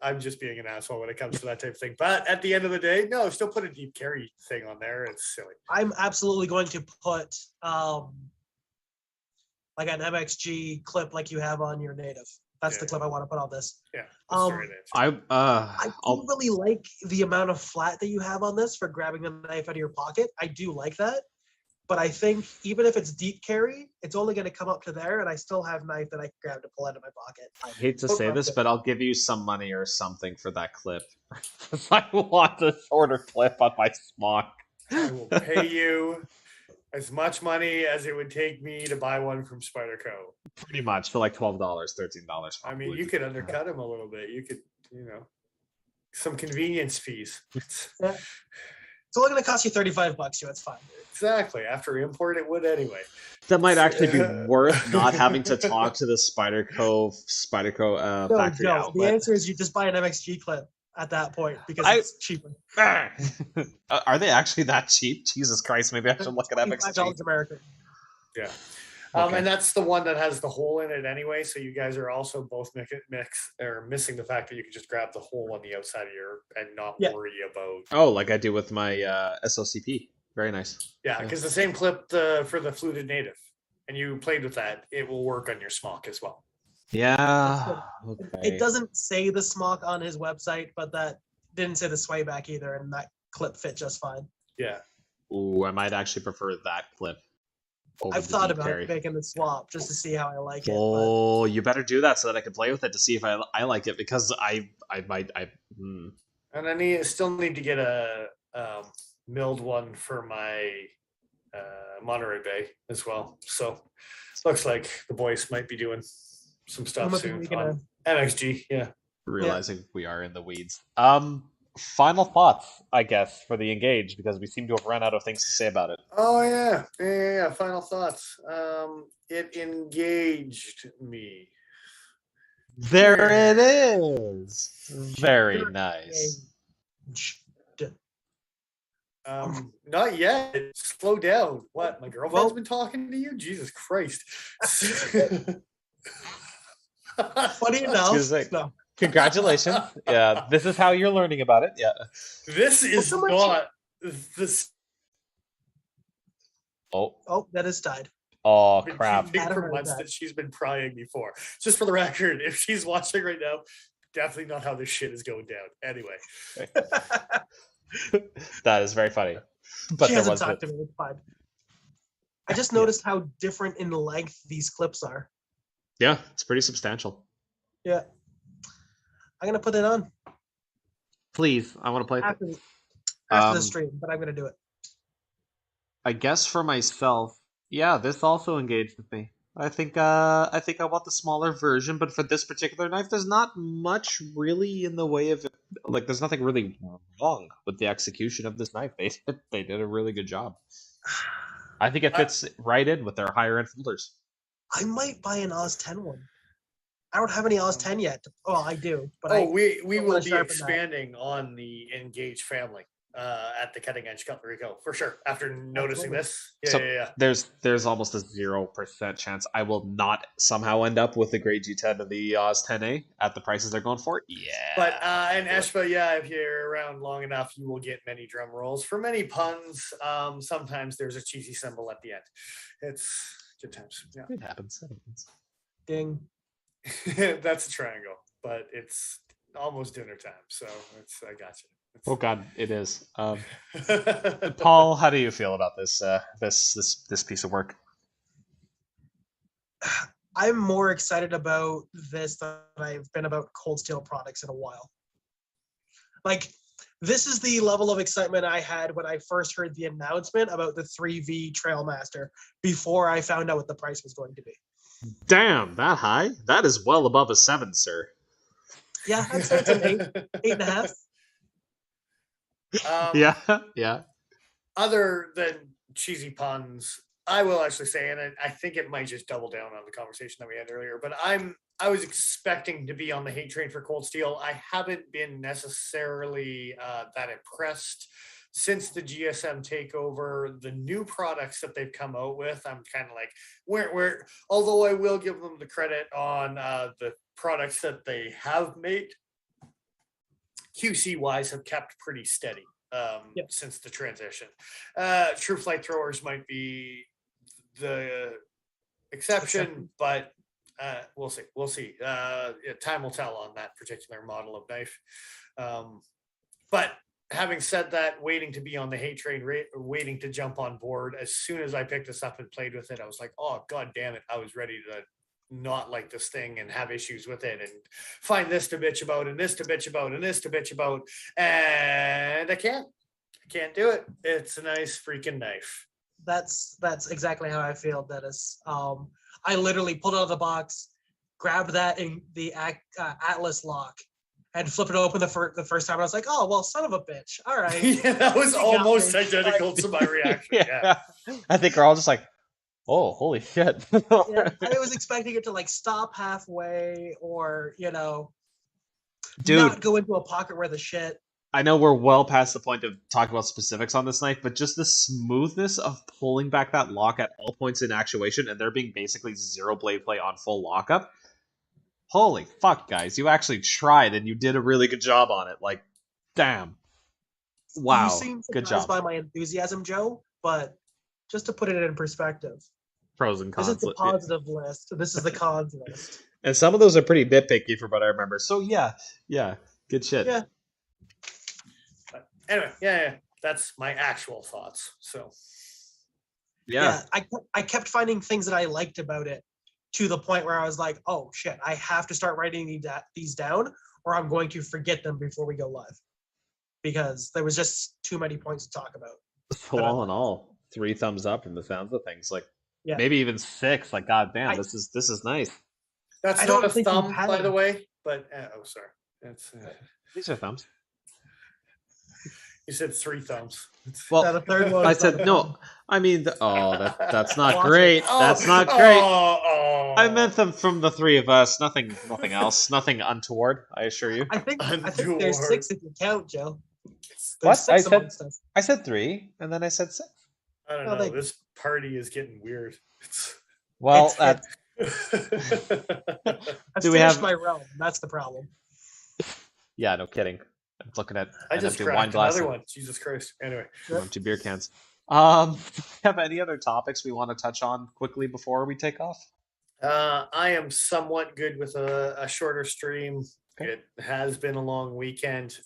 I'm just being an asshole when it comes to that type of thing. But at the end of the day, no, still put a deep carry thing on there. It's silly. I'm absolutely going to put like an MXG clip like you have on your native. That's the Yeah. clip I want to put on this. Yeah. Um, straight edge. I do really like the amount of flat that you have on this for grabbing the knife out of your pocket. I do like that. But I think even if it's deep carry, it's only going to come up to there, and I still have knife that I can grab to pull out of my pocket. I hate to Oh, say this, okay. but I'll give you some money or something for that clip. I want a shorter clip on my Smock. I will pay you as much money as it would take me to buy one from Spyderco. Pretty much for like $12, $13. I mean, you could undercut him a little bit. You could, some convenience fees. It's only going to cost you $35, so it's fine. Exactly. After import, it would anyway. That might actually be worth not having to talk to the Spyderco No, factory no. The outlet. answer is you just buy an MXG clip at that point because it's cheaper. Are they actually that cheap? Jesus Christ! Maybe I should look at MXG. $25 American. Yeah. Okay. And that's the one that has the hole in it anyway. So you guys are also both missing the fact that you can just grab the hole on the outside of your and not Yeah. worry about. Oh, like I do with my SOCP. Very nice. Yeah, because the same clip for the fluted native. and you played with that, it will work on your smock as well. Yeah. It Okay. doesn't say the smock on his website, but that didn't say the sway back either, and that clip fit just fine. Yeah. Ooh, I might actually prefer that clip over I've the thought deep about carry. making the swap just to see how I like it. But Oh, you better do that so that I can play with it to see if I like it, because I might And I still need to get a milled one for my Monterey Bay as well. So looks like the boys might be doing some we stuff might be soon making on MXG. Yeah. realizing we are in the weeds. Final thoughts, I guess, for the Engage, because we seem to have run out of things to say about it. Oh yeah. Final thoughts. It engaged me. There it is. Very nice. Not yet. Slow down. What? My girlfriend's Well- been talking to you? Jesus Christ. funny enough, Excuse me. no. Congratulations. Yeah, this is how you're learning about it. Yeah. This is so much- not this. Oh, that is tied. Oh Been crap. teasing Adam for heard months that. that she's been prying me for. Just for the record, if she's watching right now, definitely not how this shit is going down. Anyway, That is very funny. But She there hasn't was talked to me. It's fine. I just noticed how different in length these clips are. yeah, it's pretty substantial. Yeah. I'm gonna put it on Please, I want to play. after, after the Um, stream, but I'm gonna do it. I guess for myself, yeah, this also engaged with me. I think I want the smaller version, but for this particular knife, there's not much really in the way of like there's nothing really wrong with the execution of this knife. They did a really good job. I think it fits right in with their higher end folders. I might buy an Oz 10 one. I don't have any Oz 10 yet. Well, I do, but we don't will wanna be sharpen that. expanding on the Engage family at the Cutting Edge Cutlery Co. for sure. After noticing Absolutely. this, So yeah. there's almost a 0% chance I will not somehow end up with the Grey G10 and the Oz 10A at the prices they're going for. Yeah. But and Eshba, yeah, if you're around long enough, you will get many drum rolls for many puns. Sometimes there's a cheesy symbol at the end. It's good times. Yeah, It happens. It happens. Ding. that's a triangle, but it's almost dinner time, so it's I got you. Oh God, it is. Paul, how do you feel about this this piece of work? I'm more excited about this than I've been about ColdSteel products in a while. Like, this is the level of excitement I had when I first heard the announcement about the 3V Trailmaster before I found out what the price was going to be. Damn, that high? That is well above a 7, sir. Yeah, I'd say it's an 8.5. Yeah. Other than cheesy puns, I will actually say, and I think it might just double down on the conversation that we had earlier, but I was expecting to be on the hate train for ColdSteel. I haven't been necessarily that impressed since the GSM takeover. The new products that they've come out with, I'm kind of like, where although I will give them the credit on the products that they have made, QC wise have kept pretty steady since the transition. True flight throwers might be the exception, but we'll see. We'll see. Time will tell on that particular model of knife. But having said that, waiting to be on the hate train, waiting to jump on board. As soon as I picked this up and played with it, I was like, oh, God damn it. I was ready to not like this thing and have issues with it and find this to bitch about and this to bitch about and this to bitch about. And I can't do it. It's a nice freaking knife. That's exactly how I feel, Dennis. I literally pulled it out of the box, grabbed that in the Atlas lock, and flip it open the first time. I was like, oh, well, son of a bitch. All right. Yeah, that was You got almost me. identical to my reaction. Yeah. I think we're all just like, oh, holy shit. Yeah, I was expecting it to like stop halfway or, Dude, not go into a pocket where the shit. I know we're well past the point of talking about specifics on this knife, but just the smoothness of pulling back that lock at all points in actuation and there being basically zero blade play on full lockup. Holy fuck, guys. You actually tried and you did a really good job on it. Like, damn. Wow. You seem Good surprised job. by my enthusiasm, Joe, but just to put it in perspective, pros and This is cons. the positive list. This is the cons list. And some of those are pretty nitpicky for what I remember. So yeah, good shit. Yeah. But anyway, yeah, that's my actual thoughts. So Yeah, I kept finding things that I liked about it to the point where I was like, oh shit, I have to start writing these down or I'm going to forget them before we go live. Because there was just too many points to talk about. So all in all, 3 thumbs up from the sounds of things. Like Yeah. maybe even 6. Like goddamn, this is nice. that's I not don't a think thumb, we've had by the it. way. But oh, sorry, that's These are thumbs. you said 3 thumbs. Well, That a third one I is not said a no. thumb. I mean, that's not Watch it. great. That's not great. Oh, I meant them from the 3 of us. Nothing else. Nothing untoward. I assure you. I think Untoward. there's 6 if you count, Joe. There's What? 6 amongst us. I said 3, and then I said 6. I don't No, know. they- This party is getting weird. Well, I've Do we finished have- my realm. That's the problem. yeah, no kidding. I'm looking at I an just empty wine cracked glass another and one. Jesus Christ. Anyway, 2 empty beer cans. Have any other topics we want to touch on quickly before we take off? I am somewhat good with a shorter stream. Okay. It has been a long weekend.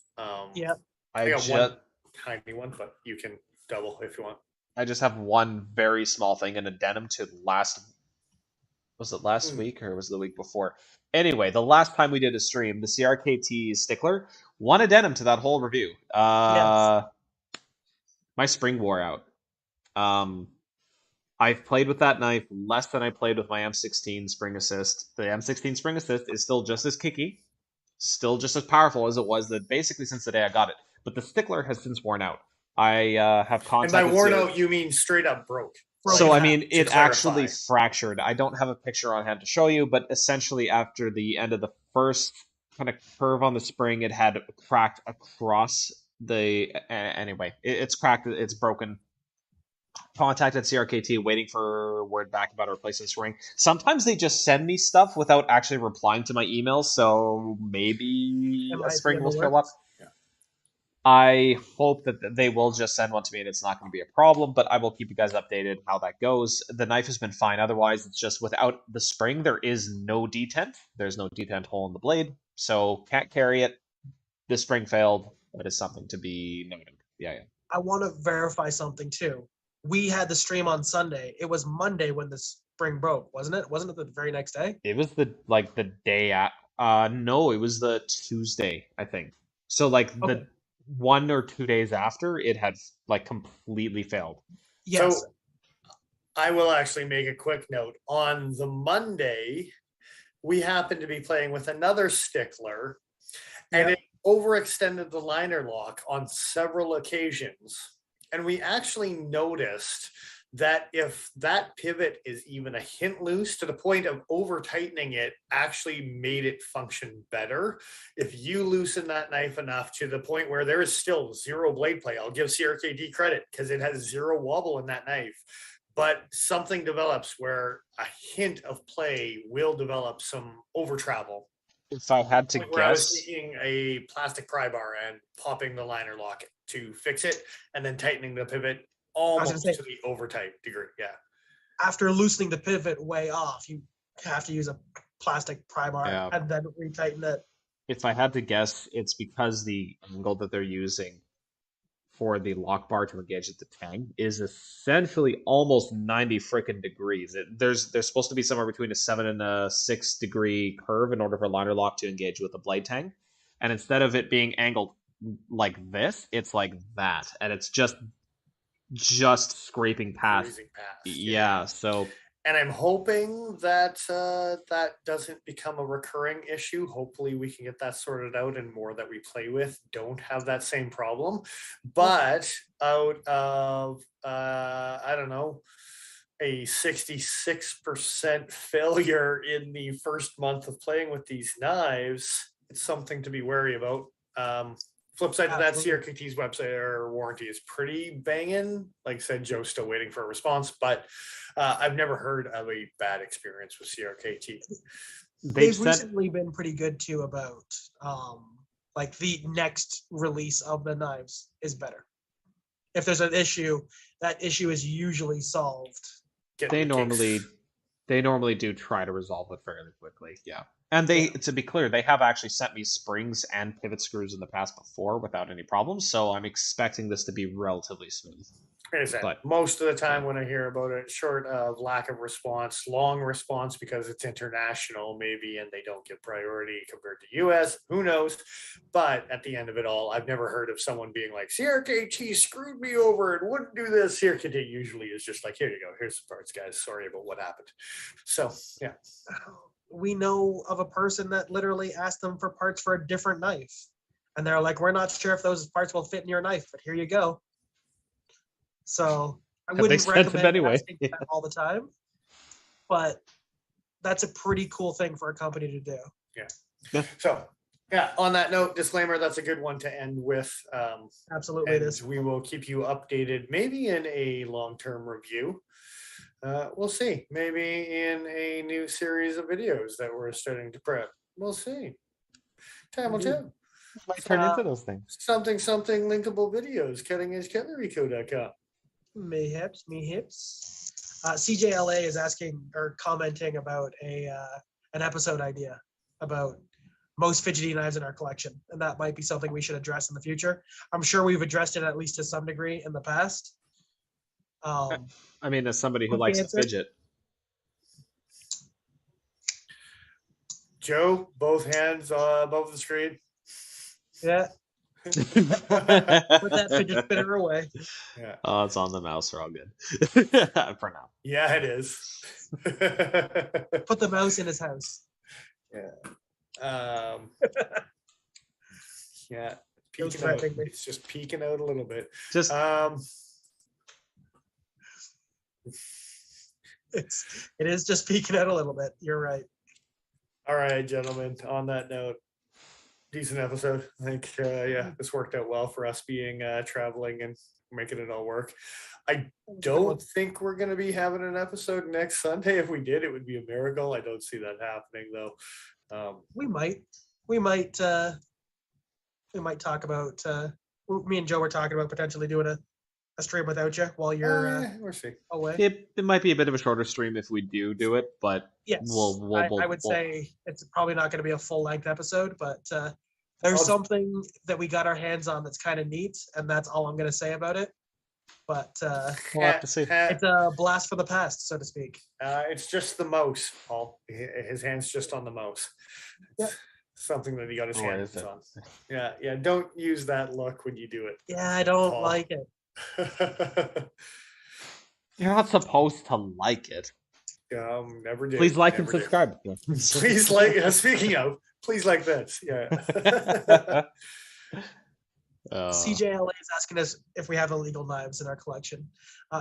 Yeah. I I got just one tiny one, but you can double if you want. I just have one very small thing, an addendum to was it last Hmm. week or was it the week before? Anyway, the last time we did a stream, the CRKT Stickler, one addendum to that whole review. My spring wore out. I've played with that knife less than I played with my M16 Spring Assist. The M16 Spring Assist is still just as kicky, still just as powerful as it was basically since the day I got it. But the Stickler has since worn out. I have And contacted. by worn out, you mean straight up broke. So Broken I mean, to it actually clarify. fractured. I don't have a picture on hand to show you, but essentially after the end of the first kind of curve on the spring, it had cracked across the. Anyway, it's cracked. It's broken. Contacted CRKT, waiting for word back about a replacement spring. Sometimes they just send me stuff without actually replying to my emails, so maybe It a might be spring in will the show up. works. I hope that they will just send one to me and it's not going to be a problem, but I will keep you guys updated how that goes. The knife has been fine. Otherwise, it's just without the spring, there is no detent. There's no detent hole in the blade, so can't carry it. The spring failed. That is something to be noted. Yeah. I want to verify something too. We had the stream on Sunday. It was Monday when the spring broke, wasn't it? Wasn't it the very next day? It was the day at no, it was the Tuesday, I think. So Okay. the 1 or 2 days after it had completely failed. Yes. So I will actually make a quick note. On the Monday, we happened to be playing with another Stickler, and Yep. it overextended the liner lock on several occasions. And we actually noticed that if that pivot is even a hint loose to the point of over tightening it actually made it function better. If you loosen that knife enough to the point where there is still zero blade play, I'll give CRKT credit because it has zero wobble in that knife. But something develops where a hint of play will develop some over travel. If I had to Where I was guess, taking a plastic pry bar and popping the liner lock to fix it and then tightening the pivot almost say- to the over tight degree. Yeah. After loosening the pivot way off, you have to use a plastic pry bar Yeah. and then retighten it. if I had to guess, it's because the angle that they're using for the lock bar to engage at the tang is essentially almost 90 freaking degrees. There's supposed to be somewhere between a 7 and a 6 degree curve in order for liner lock to engage with the blade tang. And instead of it being angled like this, it's like that. And it's just scraping past. Cruising past. Yeah, so And I'm hoping that that doesn't become a recurring issue. Hopefully we can get that sorted out and more that we play with don't have that same problem. But out of, I don't know, a 66% failure in the first month of playing with these knives, it's something to be wary about. Flip side to that, Absolutely. CRKT's website or warranty is pretty banging. Like I said, Joe's still waiting for a response, but I've never heard of a bad experience with CRKT. They've recently been pretty good too about like the next release of the knives is better. If there's an issue, that issue is usually solved getting They the kinks. normally do try to resolve it fairly quickly. Yeah. And Yeah. to be clear, they have actually sent me springs and pivot screws in the past before without any problems, so I'm expecting this to be relatively smooth. Like I said, But most of the time yeah. when I hear about it, short of lack of response, long response because it's international, maybe, and they don't get priority compared to US, who knows? But at the end of it all, I've never heard of someone being like, CRKT screwed me over and wouldn't do this. CRKT usually is just like, here you go, here's the parts, guys. Sorry about what happened. So, yeah. We know of a person that literally asked them for parts for a different knife. And they're like, we're not sure if those parts will fit in your knife, but here you go. So I Have they wouldn't sent them recommend anyway? asking for that all the time, but that's a pretty cool thing for a company to do. Yeah. So, yeah, on that note, disclaimer, that's a good one to end with. Absolutely, it And is. we will keep you updated, maybe in a long-term review. We'll see. Maybe in a new series of videos that we're starting to prep. We'll see. Time will tell. Might turn into those things. Something linkable videos, cuttingedgecutleryco.com. Mayhaps. CJLA is asking or commenting about an episode idea about most fidgety knives in our collection, and that might be something we should address in the future. I'm sure we've addressed it at least to some degree in the past. I mean, as somebody who Quick likes answer. to fidget. Joe, both hands above the screen. Yeah, put that fidget spinner away. Yeah. Oh, it's on the mouse. We're all good for now. Yeah, it is. Put the mouse in his house. Yeah. Yeah. Joe's Peeking out. threatening me. It's just peeking out a little bit. Just It is just peeking out a little bit. You're right. all right, gentlemen. On that note, decent episode. I think yeah, this worked out well for us being traveling and making it all work. I don't think we're going to be having an episode next Sunday. If we did, it would be a miracle. I don't see that happening though. We might talk about. Me and Joe were talking about potentially doing a stream without you while you're we'll see. away. it might be a bit of a shorter stream if we do it, but Yes, I would say it's probably not going to be a full length episode, but there's something that we got our hands on that's kind of neat, and that's all I'm going to say about it. But we'll have to see. It's a blast from the past, so to speak. It's just the mouse, Paul. His hand's just on the mouse. Yeah. Something that he got his hands on. Yeah. Don't use that look when you do it. Yeah, I don't like it. You're not supposed to like it. Never did. Please like and Never did. subscribe. Please like. Speaking of, please like this. Yeah. CJLA is asking us if we have illegal knives in our collection.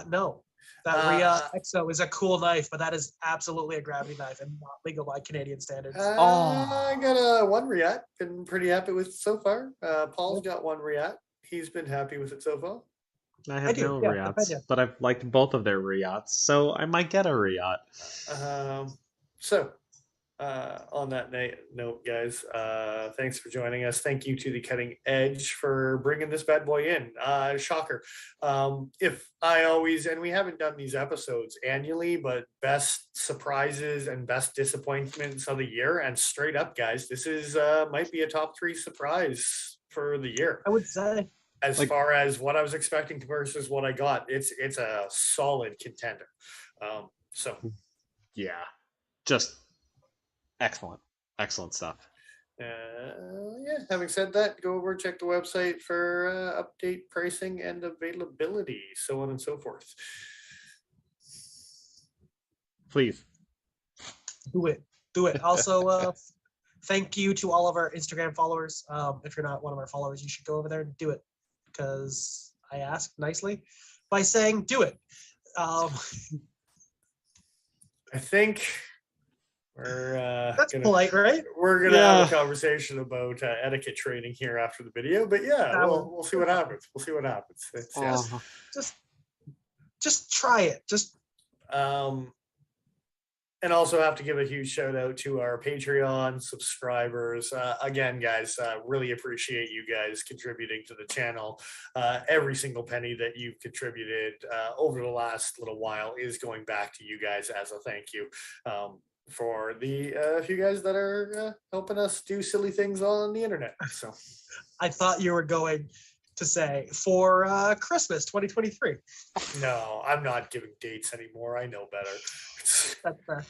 No. That Rhea Exo is a cool knife, but that is absolutely a gravity knife and not legal by Canadian standards. I got a one Riat. Been pretty happy with it so far. Paul's got one Riat. He's been happy with it so far. I have no Riats, but I've liked both of their Riats, so I might get a Riat. So, on that note, guys, thanks for joining us. Thank you to the Cutting Edge for bringing this bad boy in. Shocker. If I always, and we haven't done these episodes annually, but best surprises and best disappointments of the year. And straight up, guys, this is might be a top 3 surprise for the year. I would say. As far as what I was expecting versus what I got, it's a solid contender. So, yeah, just excellent stuff. Yeah. Having said that, go over check the website for update pricing and availability, so on and so forth. Please do it. Also, thank you to all of our Instagram followers. If you're not one of our followers, you should go over there and do it, because I asked nicely by saying do it. I think we're that's polite, right? We're gonna have a conversation about etiquette training here after the video, but yeah, we'll see what happens. We'll see what happens. Just try it. And also have to give a huge shout out to our Patreon subscribers. Again, guys, really appreciate you guys contributing to the channel. Every single penny that you've contributed over the last little while is going back to you guys as a thank you. For the few guys that are helping us do silly things on the internet. So I thought you were going to say for Christmas 2023. no, I'm not giving dates anymore. I know better. That's fair.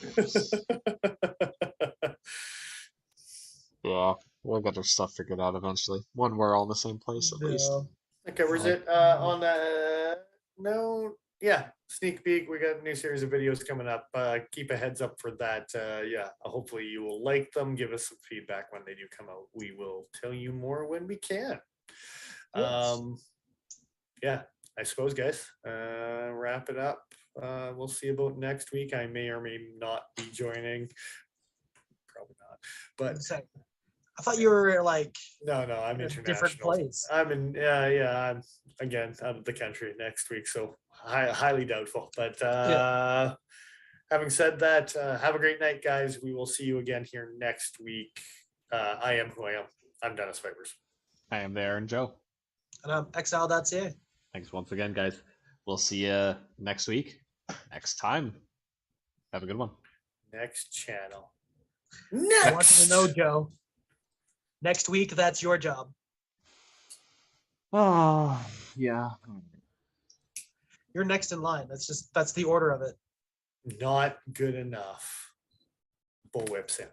Yeah, we'll get our stuff figured out eventually. When we're all in the same place, at least. No. That covers it. On the no, yeah, sneak peek. We got a new series of videos coming up. Keep a heads up for that. Yeah, hopefully you will like them. Give us some feedback when they do come out. We will tell you more when we can. Yes. Yeah, I suppose, guys. Wrap it up. We'll see about next week. I may or may not be joining. Probably not. But I thought you were like no, I'm in a international. different place. I'm in, yeah, I'm again out of the country next week, so highly doubtful. But having said that, have a great night, guys. We will see you again here next week. I am who I am. I'm Dennis Vipers. I am there, and Joe. And I'm exile.ca. Thanks once again, guys. We'll see you next week, next time. Have a good one. Next channel. I want you to know, Joe. Next week, that's your job. Oh, yeah. You're next in line. That's the order of it. Not good enough. Bullwhip sent.